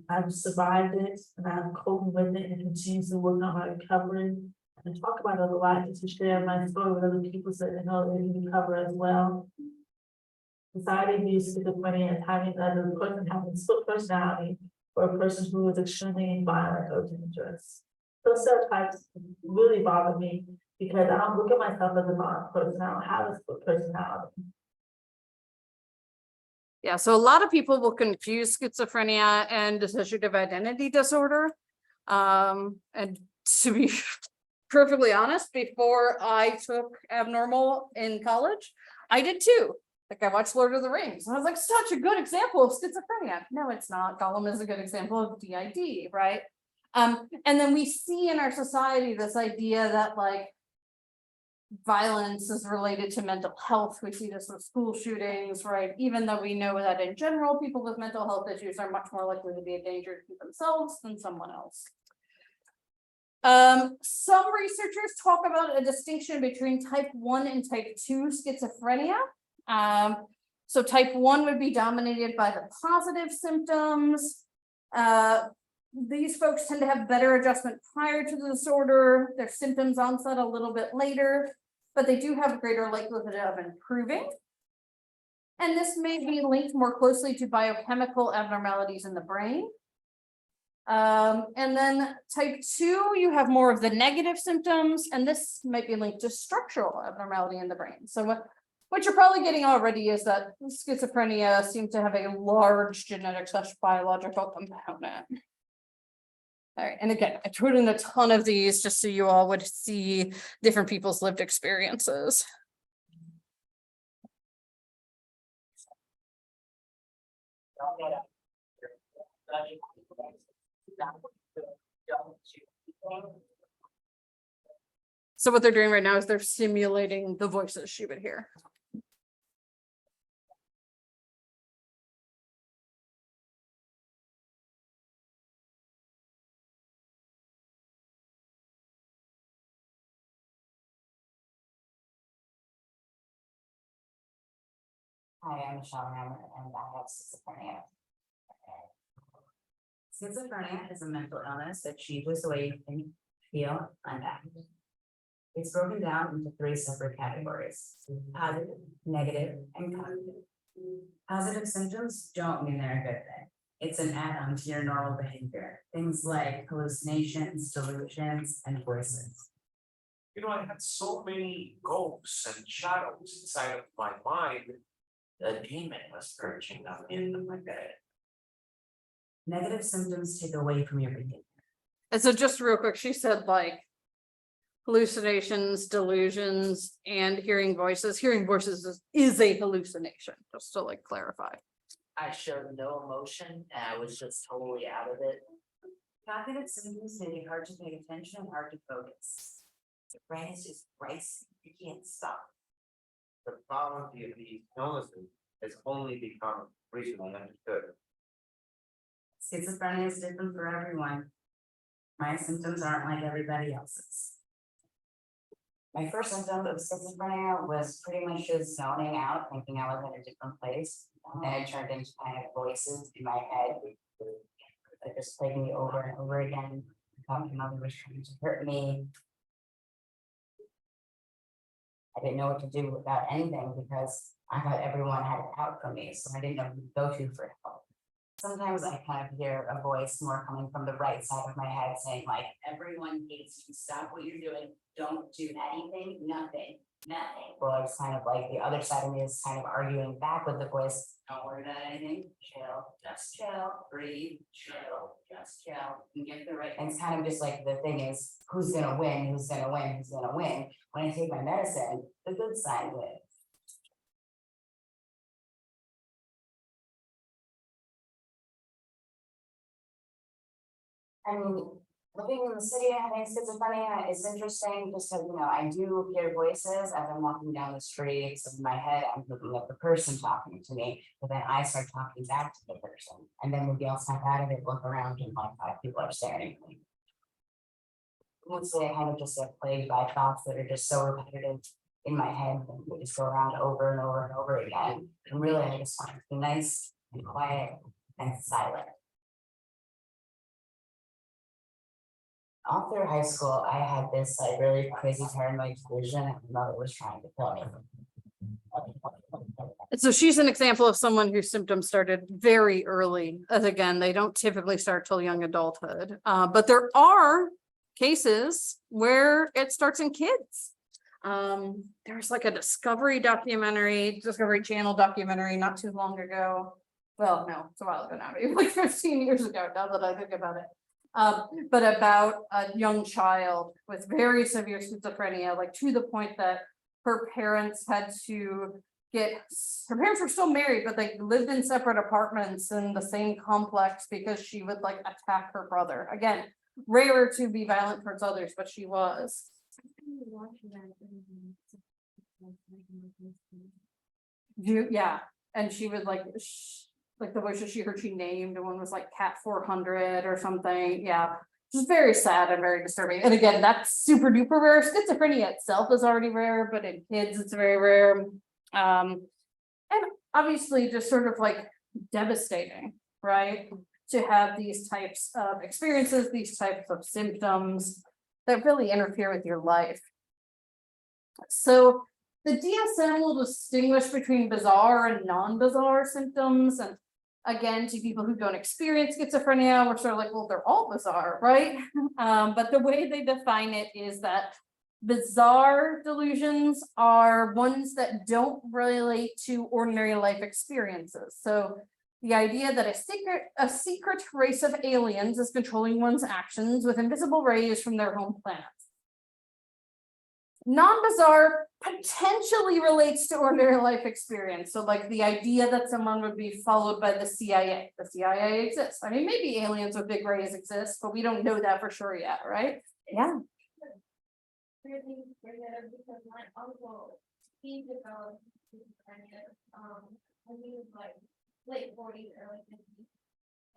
Speaker 3: I've survived it and I'm coping with it and continuously working on my recovery. And I talk about it a lot just to share my story with other people so they know they can recover as well. Society views schizophrenia as having a person having split personality or a person who is extremely violent or dangerous. Those stereotypes really bother me because I don't look at myself as a violent person. I don't have a split personality.
Speaker 2: Yeah, so a lot of people will confuse schizophrenia and dissociative identity disorder. And to be perfectly honest, before I took abnormal in college, I did too. Like I watched Lord of the Rings and I was like, such a good example of schizophrenia. No, it's not. Gollum is a good example of DID, right? And then we see in our society this idea that like violence is related to mental health. We see this with school shootings, right? Even though we know that in general, people with mental health issues are much more likely to be a danger to themselves than someone else. Some researchers talk about a distinction between type 1 and type 2 schizophrenia. So type 1 would be dominated by the positive symptoms. These folks tend to have better adjustment prior to the disorder. Their symptoms onset a little bit later, but they do have a greater likelihood of improving. And this may be linked more closely to biochemical abnormalities in the brain. And then type 2, you have more of the negative symptoms, and this might be linked to structural abnormality in the brain. So what you're probably getting already is that schizophrenia seems to have a large genetic/biological component. All right, and again, I put in a ton of these just so you all would see different people's lived experiences. So what they're doing right now is they're simulating the voices she would hear.
Speaker 13: Hi, I'm Michelle Hammer and I have schizophrenia. Schizophrenia is a mental illness that changes the way you think, feel, and act. It's broken down into 3 separate categories: positive, negative, and cognitive. Positive symptoms don't mean they're a good thing. It's an add-on to your normal behavior. Things like hallucinations, delusions, and voices.
Speaker 4: You know, I had so many ghosts and shadows inside of my mind. The demon was perching on the end of my bed.
Speaker 13: Negative symptoms take away from your behavior.
Speaker 2: And so just real quick, she said like hallucinations, delusions, and hearing voices. Hearing voices is a hallucination, just to like clarify.
Speaker 12: I showed no emotion and I was just totally out of it.
Speaker 13: Cognitive symptoms may be hard to pay attention and hard to focus.
Speaker 12: The brain is just racing, you can't stop.
Speaker 5: The problem of these illnesses has only become recently understood.
Speaker 13: Schizophrenia is different for everyone. My symptoms aren't like everybody else's. My first symptom of schizophrenia was pretty much just zoning out, thinking I was in a different place. And it turned into kind of voices in my head that just played me over and over again. I thought my mother was trying to hurt me. I didn't know what to do about anything because I thought everyone had it out for me, so I didn't know who to go to for help. Sometimes I kind of hear a voice more coming from the right side of my head saying like, everyone hates you, stop what you're doing, don't do anything, nothing. Well, it's kind of like the other side of me is kind of arguing back with the voice, don't worry about anything, chill, just chill, breathe, chill, just chill, and get the right. And it's kind of just like the thing is, who's gonna win, who's gonna win, who's gonna win? When I take my medicine, the good side wins. I mean, living in the city and having schizophrenia is interesting, just so you know, I do hear voices as I'm walking down the street, so in my head, I'm looking at the person talking to me, but then I start talking back to the person, and then maybe I'll snap out of it, look around, and like 5 people are staring at me. Mostly I kind of just get plagued by thoughts that are just so repetitive in my head, and they just go around over and over and over again, and really I just want to be nice and quiet and silent. All through high school, I had this like really crazy paranoid delusion that my mother was trying to kill me.
Speaker 2: And so she's an example of someone whose symptoms started very early. As again, they don't typically start till young adulthood. But there are cases where it starts in kids. There's like a Discovery Channel documentary not too long ago. Well, no, it's a while ago now, maybe like 15 years ago, now that I think about it. But about a young child with very severe schizophrenia, like to the point that her parents were still married, but they lived in separate apartments in the same complex because she would like attack her brother. Again, rarer to be violent towards others, but she was. Yeah, and she would like the voices she heard she named, and one was like Cat 400 or something. Yeah, just very sad and very disturbing. And again, that's super duper rare. Schizophrenia itself is already rare, but in kids it's very rare. And obviously just sort of like devastating, right? To have these types of experiences, these types of symptoms that really interfere with your life. So the DSM will distinguish between bizarre and non-bizarre symptoms. And again, to people who don't experience schizophrenia, we're sort of like, well, they're all bizarre, right? But the way they define it is that bizarre delusions are ones that don't relate to ordinary life experiences. So the idea that a secret race of aliens is controlling one's actions with invisible rays from their home planets. Non-bizarre potentially relates to ordinary life experience. So like the idea that someone would be followed by the CIA. The CIA exists. I mean, maybe aliens with big rays exist, but we don't know that for sure yet, right? Yeah.
Speaker 9: Because my uncle, he developed schizophrenia, when he was like late 40s, early 50s.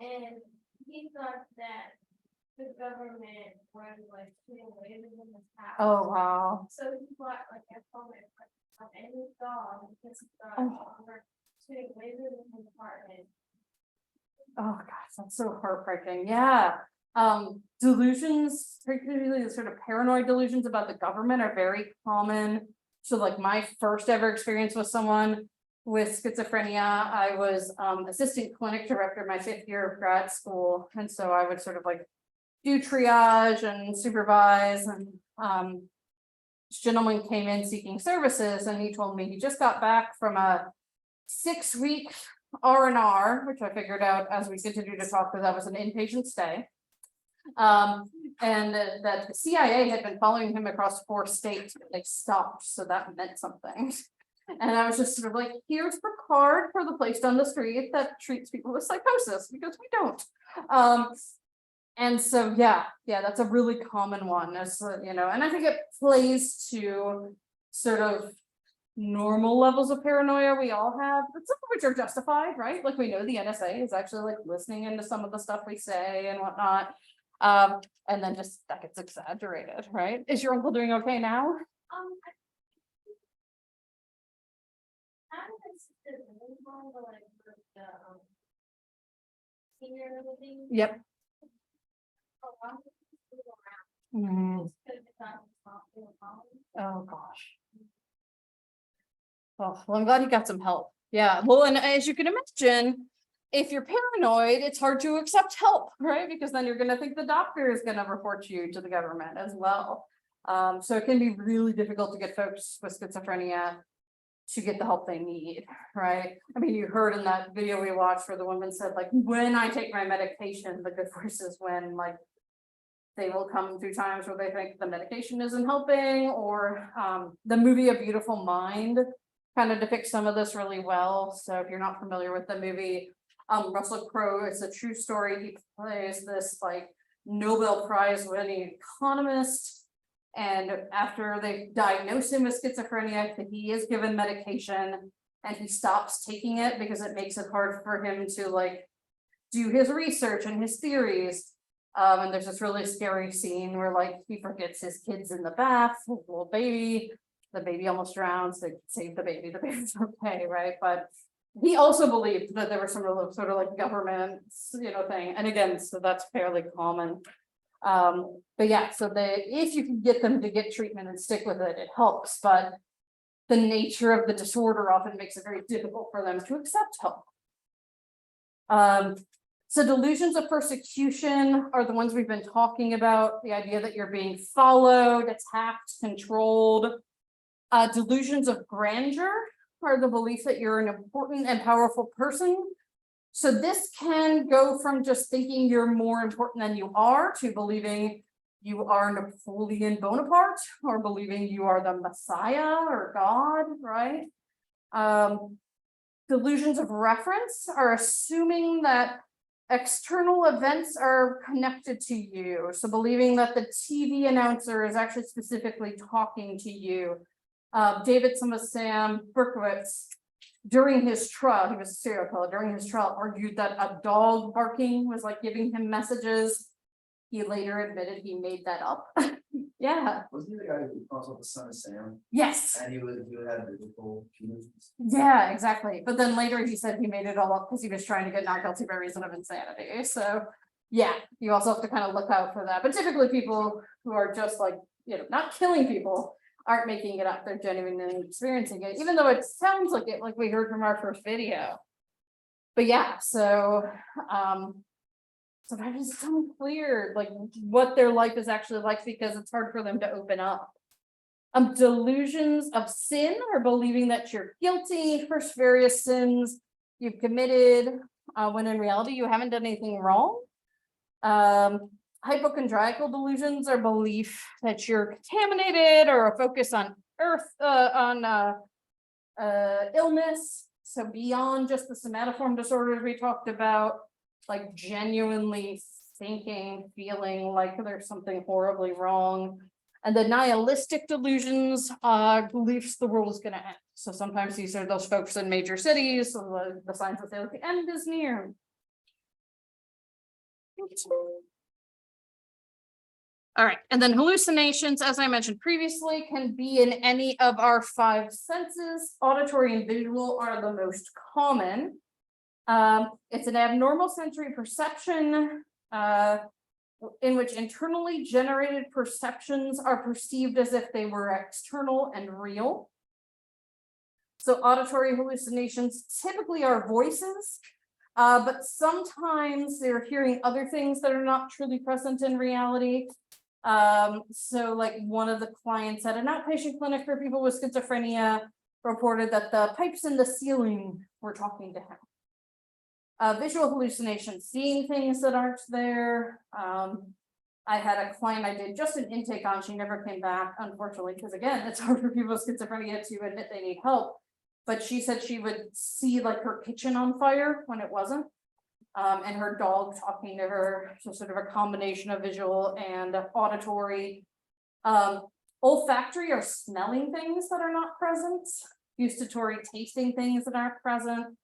Speaker 9: And he thought that the government was like putting lasers in his house.
Speaker 2: Oh, wow.
Speaker 9: So he bought like a helmet and he saw because he thought shooting lasers in his apartment.
Speaker 2: Oh gosh, that's so heartbreaking. Yeah. Delusions, particularly the sort of paranoid delusions about the government, are very common. So like my first ever experience with someone with schizophrenia. I was assistant clinic director my 5th year of grad school, and so I would sort of like do triage and supervise. And this gentleman came in seeking services, and he told me he just got back from a 6-week R&R, which I figured out as we continued to talk, because that was an inpatient stay. And that the CIA had been following him across 4 states, but they stopped, so that meant something. And I was just sort of like, here's the card for the place down the street that treats people with psychosis, because we don't. And so, yeah, that's a really common one, as you know, and I think it plays to sort of normal levels of paranoia we all have, but some of which are justified, right? Like we know the NSA is actually like listening into some of the stuff we say and whatnot. And then just that gets exaggerated, right? Is your uncle doing okay now? Yep. Mm. Oh gosh. Oh, well, I'm glad you got some help. Yeah, well, and as you can imagine, if you're paranoid, it's hard to accept help, right? Because then you're gonna think the doctor is gonna report you to the government as well. So it can be really difficult to get folks with schizophrenia to get the help they need, right? I mean, you heard in that video we watched where the woman said, like, when I take my medication, the good voice is when, like, they will come through times where they think the medication isn't helping, or the movie A Beautiful Mind kind of depicts some of this really well. So if you're not familiar with the movie, Russell Crowe, it's a true story. He plays this like Nobel Prize winning economist, and after they diagnose him with schizophrenia, he is given medication and he stops taking it because it makes it hard for him to like do his research and his theories. And there's this really scary scene where like he forgets his kids in the bath, his little baby, the baby almost drowns, they save the baby's okay, right? But he also believed that there was some real sort of like government, you know, thing. And again, so that's fairly common. But yeah, so if you can get them to get treatment and stick with it, it helps. But the nature of the disorder often makes it very difficult for them to accept help. So delusions of persecution are the ones we've been talking about, the idea that you're being followed, attacked, controlled. Delusions of grandeur are the belief that you're an important and powerful person. So this can go from just thinking you're more important than you are to believing you are Napoleon Bonaparte, or believing you are the Messiah or God, right? Delusions of reference are assuming that external events are connected to you. So believing that the TV announcer is actually specifically talking to you. David Sam Berkowitz, during his trial, he was a serial killer, during his trial argued that a dog barking was like giving him messages. He later admitted he made that up. Yeah.
Speaker 5: Wasn't he the guy who also the son of Sam?
Speaker 2: Yes.
Speaker 5: And he had biblical views.
Speaker 2: Yeah, exactly. But then later he said he made it all up because he was trying to get not guilty by reason of insanity. So yeah, you also have to kind of look out for that. But typically people who are just like, you know, not killing people aren't making it up, they're genuinely experiencing it, even though it sounds like it, like we heard from our first video. But yeah, so sometimes it's unclear like what their life is actually like because it's hard for them to open up. Delusions of sin or believing that you're guilty for various sins you've committed, when in reality you haven't done anything wrong. Hypochondriacal delusions are belief that you're contaminated, or a focus on illness. So beyond just the somatoform disorders we talked about, like genuinely thinking, feeling like there's something horribly wrong. And the nihilistic delusions are beliefs the world is going to end. So sometimes these are those folks in major cities, so the signs that say like, the end is near. All right, and then hallucinations, as I mentioned previously, can be in any of our 5 senses. Auditory and visual are the most common. It's an abnormal sensory perception in which internally generated perceptions are perceived as if they were external and real. So auditory hallucinations typically are voices, but sometimes they're hearing other things that are not truly present in reality. So like one of the clients at an outpatient clinic for people with schizophrenia reported that the pipes in the ceiling were talking to him. Visual hallucinations, seeing things that aren't there. I had a client I did just an intake on, she never came back, unfortunately, because again, it's hard for people with schizophrenia to admit they need help. But she said she would see like her kitchen on fire when it wasn't. And her dog talking to her, so sort of a combination of visual and auditory. Olfactory or smelling things that are not present. Gustatory, tasting things that aren't present.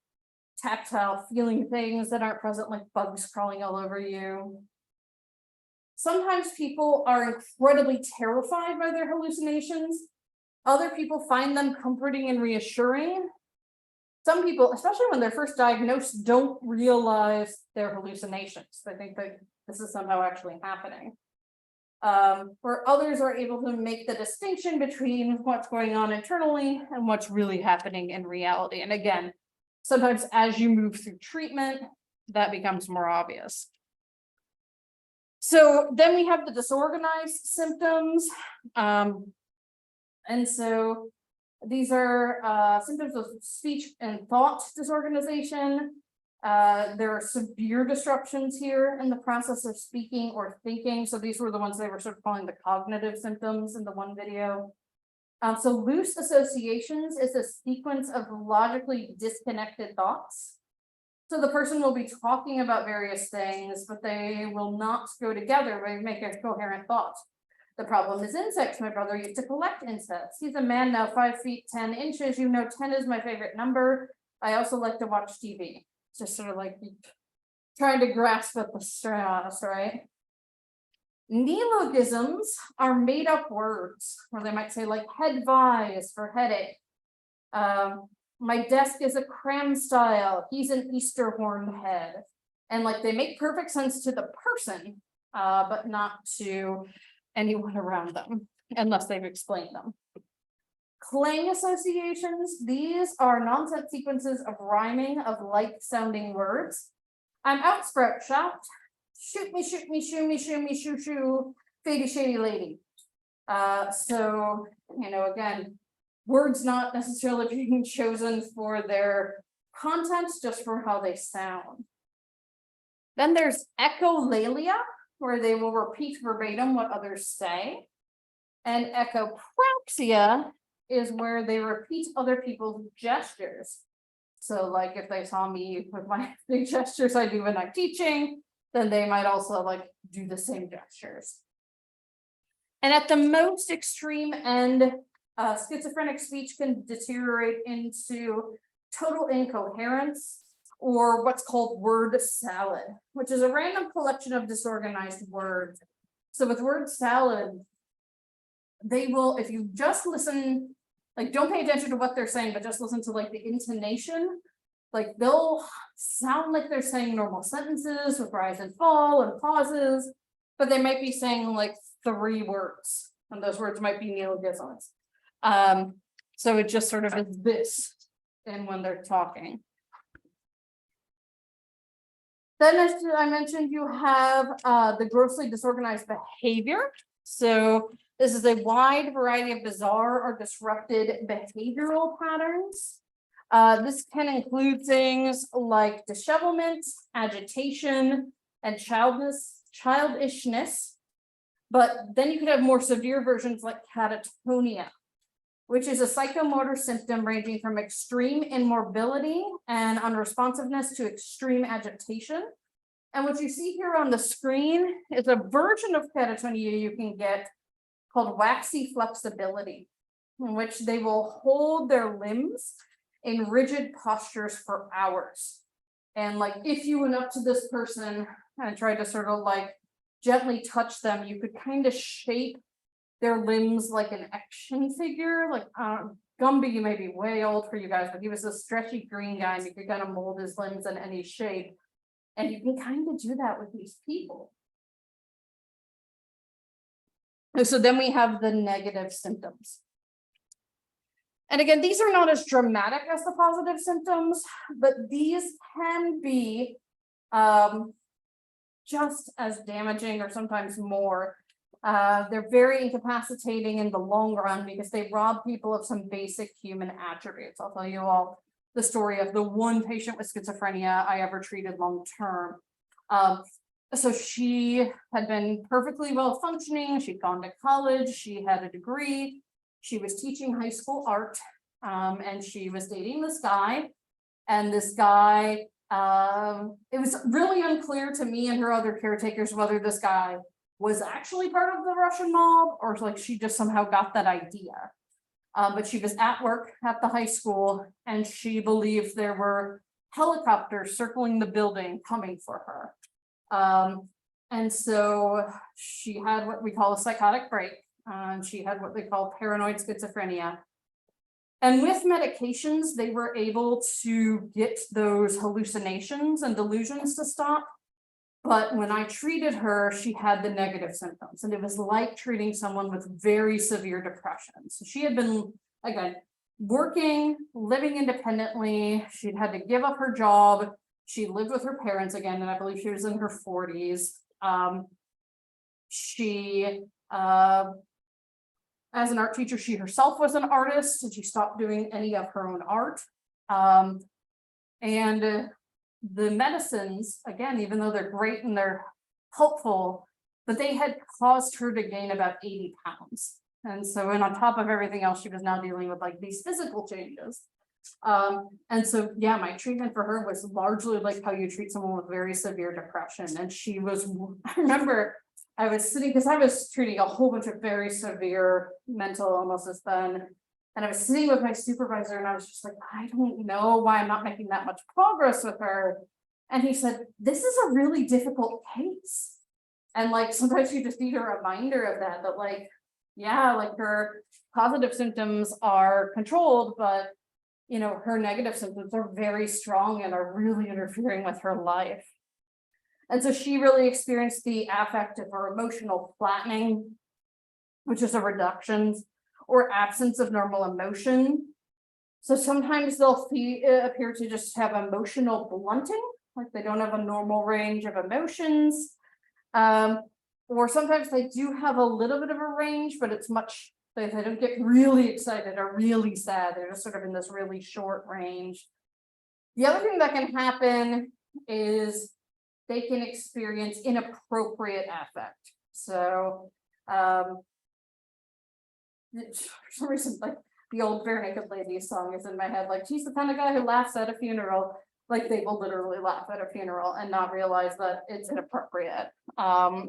Speaker 2: Tactile, feeling things that aren't present, like bugs crawling all over you. Sometimes people are incredibly terrified by their hallucinations. Other people find them comforting and reassuring. Some people, especially when they're first diagnosed, don't realize their hallucinations. They think that this is somehow actually happening. Where others are able to make the distinction between what's going on internally and what's really happening in reality. And again, sometimes as you move through treatment, that becomes more obvious. So then we have the disorganized symptoms. And so these are symptoms of speech and thought disorganization. There are severe disruptions here in the process of speaking or thinking. So these were the ones they were sort of calling the cognitive symptoms in the one video. So loose associations is a sequence of logically disconnected thoughts. So the person will be talking about various things, but they will not go together and make a coherent thought. The problem is insects. My brother used to collect insects. He's a man now, 5 feet 10 inches. You know, 10 is my favorite number. I also like to watch TV. It's just sort of like trying to grasp at the straws, right? Neologisms are made up words, or they might say like head vise for headache. My desk is a cram style. He's an Easter horned head. And like they make perfect sense to the person, but not to anyone around them, unless they've explained them. Clang associations, these are nonsense sequences of rhyming of like-sounding words. I'm out, sprout, shout. Shoot me, shoo me, shoo, shoo, fady, shady lady. So, you know, again, words not necessarily being chosen for their content, just for how they sound. Then there's echolalia, where they will repeat verbatim what others say. And echopraxia is where they repeat other people's gestures. So like if they saw me with my big gestures I do when I'm teaching, then they might also like do the same gestures. And at the most extreme end, schizophrenic speech can deteriorate into total incoherence, or what's called word salad, which is a random collection of disorganized words. So with word salad, they will, if you just listen, like don't pay attention to what they're saying, but just listen to like the intonation, like they'll sound like they're saying normal sentences with rise and fall and pauses, but they might be saying like 3 words, and those words might be neologisms. So it just sort of is this, and when they're talking. Then as I mentioned, you have the grossly disorganized behavior. So this is a wide variety of bizarre or disrupted behavioral patterns. This can include things like dishevelment, agitation, and childishness. But then you could have more severe versions like catatonia, which is a psychomotor symptom ranging from extreme immobility and unresponsiveness to extreme agitation. And what you see here on the screen is a version of catatonia you can get called waxy flexibility, in which they will hold their limbs in rigid postures for hours. And like if you went up to this person and tried to sort of like gently touch them, you could kind of shape their limbs like an action figure. Like Gumby may be way old for you guys, but he was a stretchy green guy and you could kind of mold his limbs in any shape. And you can kind of do that with these people. So then we have the negative symptoms. And again, these are not as dramatic as the positive symptoms, but these can be just as damaging or sometimes more. They're very incapacitating in the long run because they rob people of some basic human attributes. I'll tell you all the story of the one patient with schizophrenia I ever treated long term. So she had been perfectly well functioning. She'd gone to college. She had a degree. She was teaching high school art, and she was dating this guy. And this guy, it was really unclear to me and her other caretakers whether this guy was actually part of the Russian mob or like she just somehow got that idea. But she was at work at the high school and she believed there were helicopters circling the building coming for her. And so she had what we call a psychotic break. She had what they call paranoid schizophrenia. And with medications, they were able to get those hallucinations and delusions to stop. But when I treated her, she had the negative symptoms, and it was like treating someone with very severe depression. So she had been, again, working, living independently. She'd had to give up her job. She lived with her parents again, and I believe she was in her 40s. As an art teacher, she herself was an artist, and she stopped doing any of her own art. The medicines, again, even though they're great and they're helpful, but they had caused her to gain about 80 pounds. And so, and on top of everything else, she was now dealing with like these physical changes. And so, yeah, my treatment for her was largely like how you treat someone with very severe depression. And she was, I remember I was sitting, because I was treating a whole bunch of very severe mental illnesses then. And I was sitting with my supervisor and I was just like, I don't know why I'm not making that much progress with her. And he said, this is a really difficult case. And like, sometimes you just need a reminder of that, but like, yeah, like her positive symptoms are controlled, but you know, her negative symptoms are very strong and are really interfering with her life. And so she really experienced the affective or emotional flattening, which is a reduction or absence of normal emotion. So sometimes they'll appear to just have emotional blunting, like they don't have a normal range of emotions. Or sometimes they do have a little bit of a range, but it's much, they don't get really excited or really sad. They're just sort of in this really short range. The other thing that can happen is they can experience inappropriate affect. So, for some reason, like the old Bare Naked Ladies song is in my head, like she's the kind of guy who laughs at a funeral, like they will literally laugh at a funeral and not realize that it's inappropriate.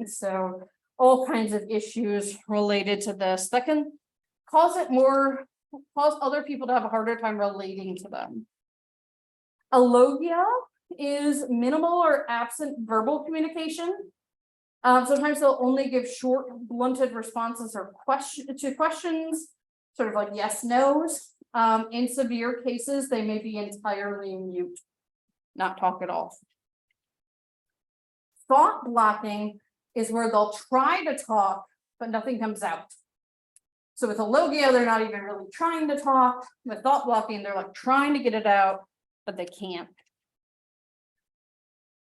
Speaker 2: So all kinds of issues related to this that can cause other people to have a harder time relating to them. Alogia is minimal or absent verbal communication. Sometimes they'll only give short, blunted responses or questions, sort of like yes, no's. In severe cases, they may be entirely mute, not talk at all. Thought blocking is where they'll try to talk, but nothing comes out. So with alogia, they're not even really trying to talk. With thought blocking, they're like trying to get it out, but they can't.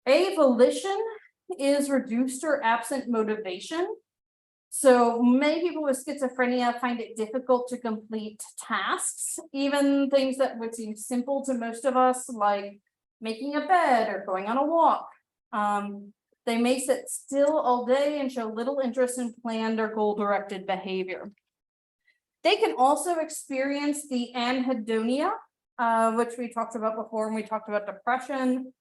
Speaker 2: Avolition is reduced or absent motivation. So many people with schizophrenia find it difficult to complete tasks, even things that would seem simple to most of us, like making a bed or going on a walk. They may sit still all day and show little interest in planned or goal-directed behavior. They can also experience the anhedonia, which we talked about before when we talked about depression,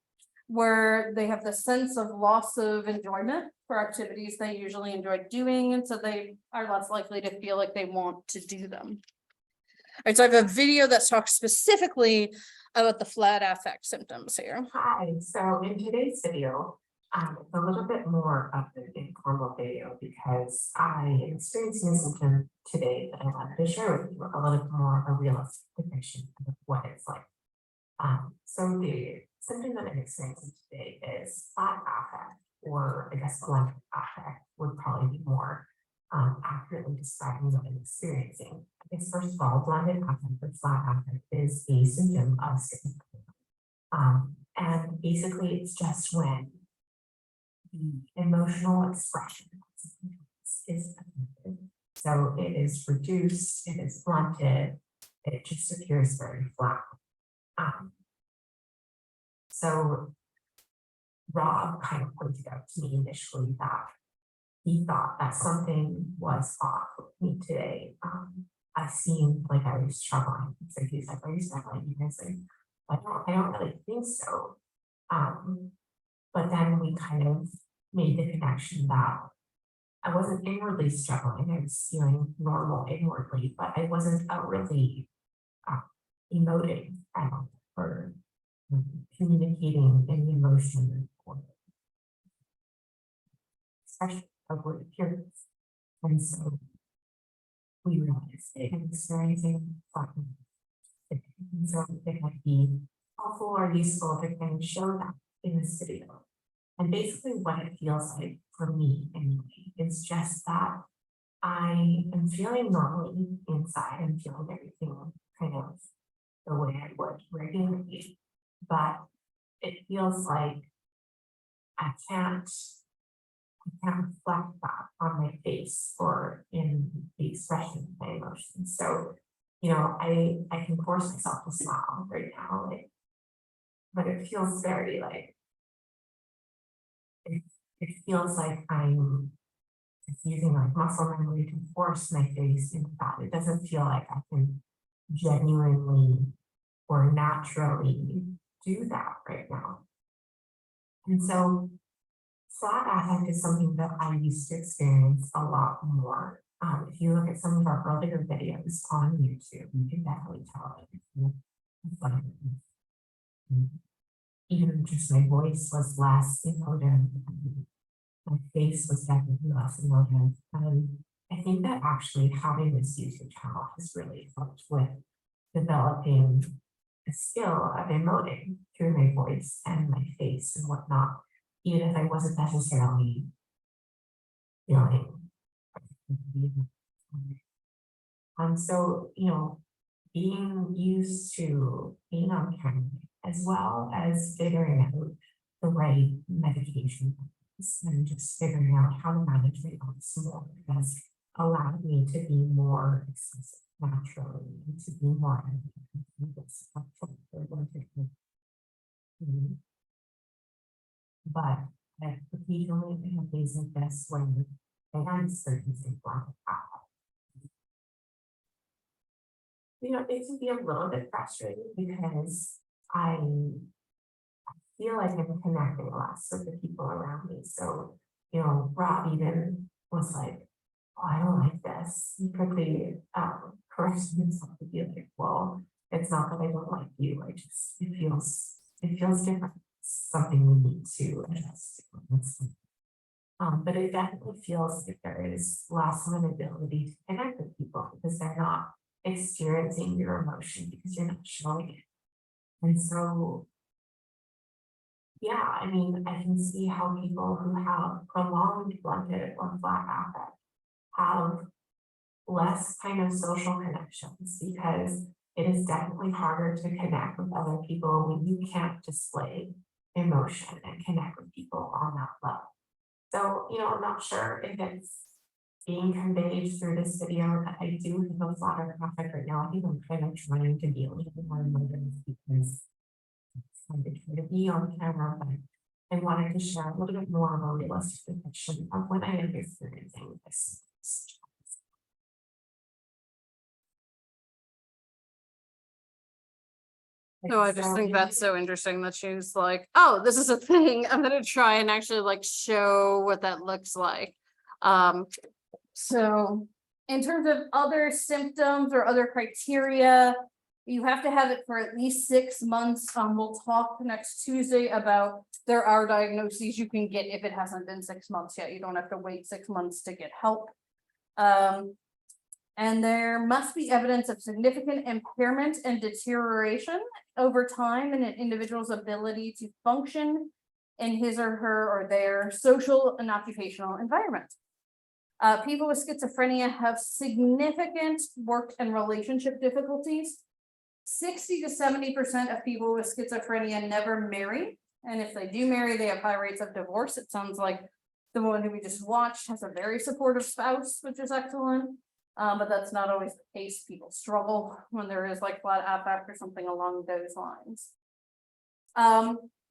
Speaker 2: where they have the sense of loss of enjoyment for activities they usually enjoy doing, and so they are less likely to feel like they want to do them. All right, so I have a video that talks specifically about the flat affect symptoms here.
Speaker 3: Hi, so in today's video, it's a little bit more of an informal video because I experienced a symptom today that I wanted to share with you, a little bit more of a realistic depiction of what it's like. So the symptom that I'm experiencing today is flat affect, or I guess blunted affect would probably be more accurately describing what I'm experiencing. I guess first of all, blended affect or flat affect is a symptom of schizophrenia. And basically it's just when the emotional expression is affected. So it is reduced, it is blunted, it just appears very flat. So Rob kind of pointed out to me initially that he thought that something was off with me today. I seemed like I was struggling. So he's like, "Are you struggling?" And I was like, I don't really think so. But then we kind of made the connection that I wasn't inwardly struggling. I was feeling normal inwardly, but I wasn't outwardly emoting or communicating any emotion or expression of what appearance. And so we realized it and experiencing something. And so it might be helpful or useful to kind of show that in this video. And basically what it feels like for me anyway is just that I am feeling normally inside and feeling everything kind of the way I would regularly, but it feels like I can't reflect that on my face or in the expression of my emotions. So, you know, I can force myself to smile right now, like, but it feels very like it feels like I'm using like muscle memory to force my face into that. It doesn't feel like I can genuinely or naturally do that right now. And so flat affect is something that I used to experience a lot more. If you look at some of our earlier videos on YouTube, you can definitely tell even just my voice was less emotive. My face was definitely less emotive. I think that actually having this YouTube channel has really helped with developing a skill of emoting through my voice and my face and whatnot, even if I wasn't necessarily feeling. So, you know, being used to being on camera as well as figuring out the right medication and just figuring out how to manage my thoughts more has allowed me to be more expressive naturally and to be more but I occasionally have days like this when I am certain things like you know, it can be a little bit frustrating because I feel like I'm connecting less with the people around me. So, you know, Rob even was like, "Oh, I don't like this." He quickly corrected himself to be like, "Well, it's not that I don't like you. I just it feels different. It's something we need to adjust to." But it definitely feels like there is less of an ability to connect with people because they're not experiencing your emotion because you're not showing it. And so, yeah, I mean, I can see how people who have prolonged blunted or flat affect have less kind of social connections because it is definitely harder to connect with other people when you can't display emotion and connect with people on that level. So, you know, I'm not sure if it's being conveyed through this video that I do have a flatter affect right now. I think I'm kind of trying to be a little bit more emotive because it's kind of trying to be on camera, but I wanted to share a little bit more of a realistic depiction of when I am experiencing this.
Speaker 2: No, I just think that's so interesting that she's like, "Oh, this is a thing. I'm gonna try and actually like show what that looks like." So in terms of other symptoms or other criteria, you have to have it for at least 6 months. We'll talk next Tuesday about there are diagnoses you can get if it hasn't been 6 months yet. You don't have to wait 6 months to get help. And there must be evidence of significant impairment and deterioration over time in an individual's ability to function in his or her or their social and occupational environment. People with schizophrenia have significant work and relationship difficulties. 60 to 70% of people with schizophrenia never marry, and if they do marry, they have high rates of divorce. It sounds like the one who we just watched has a very supportive spouse, which is excellent. But that's not always the case. People struggle when there is like flat affect or something along those lines.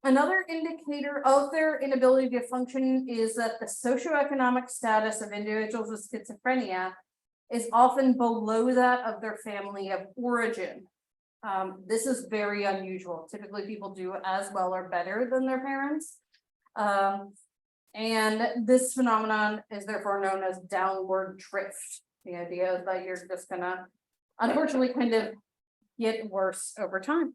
Speaker 2: Another indicator of their inability to function is that the socioeconomic status of individuals with schizophrenia is often below that of their family of origin. This is very unusual. Typically, people do as well or better than their parents. And this phenomenon is therefore known as downward drift. The idea is that you're just gonna, unfortunately, kind of get worse over time.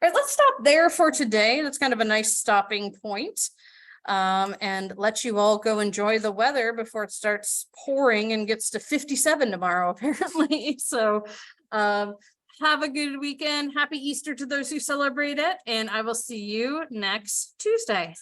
Speaker 2: All right, let's stop there for today. That's kind of a nice stopping point. And let you all go enjoy the weather before it starts pouring and gets to 57 tomorrow, apparently. So have a good weekend. Happy Easter to those who celebrate it. And I will see you next Tuesday.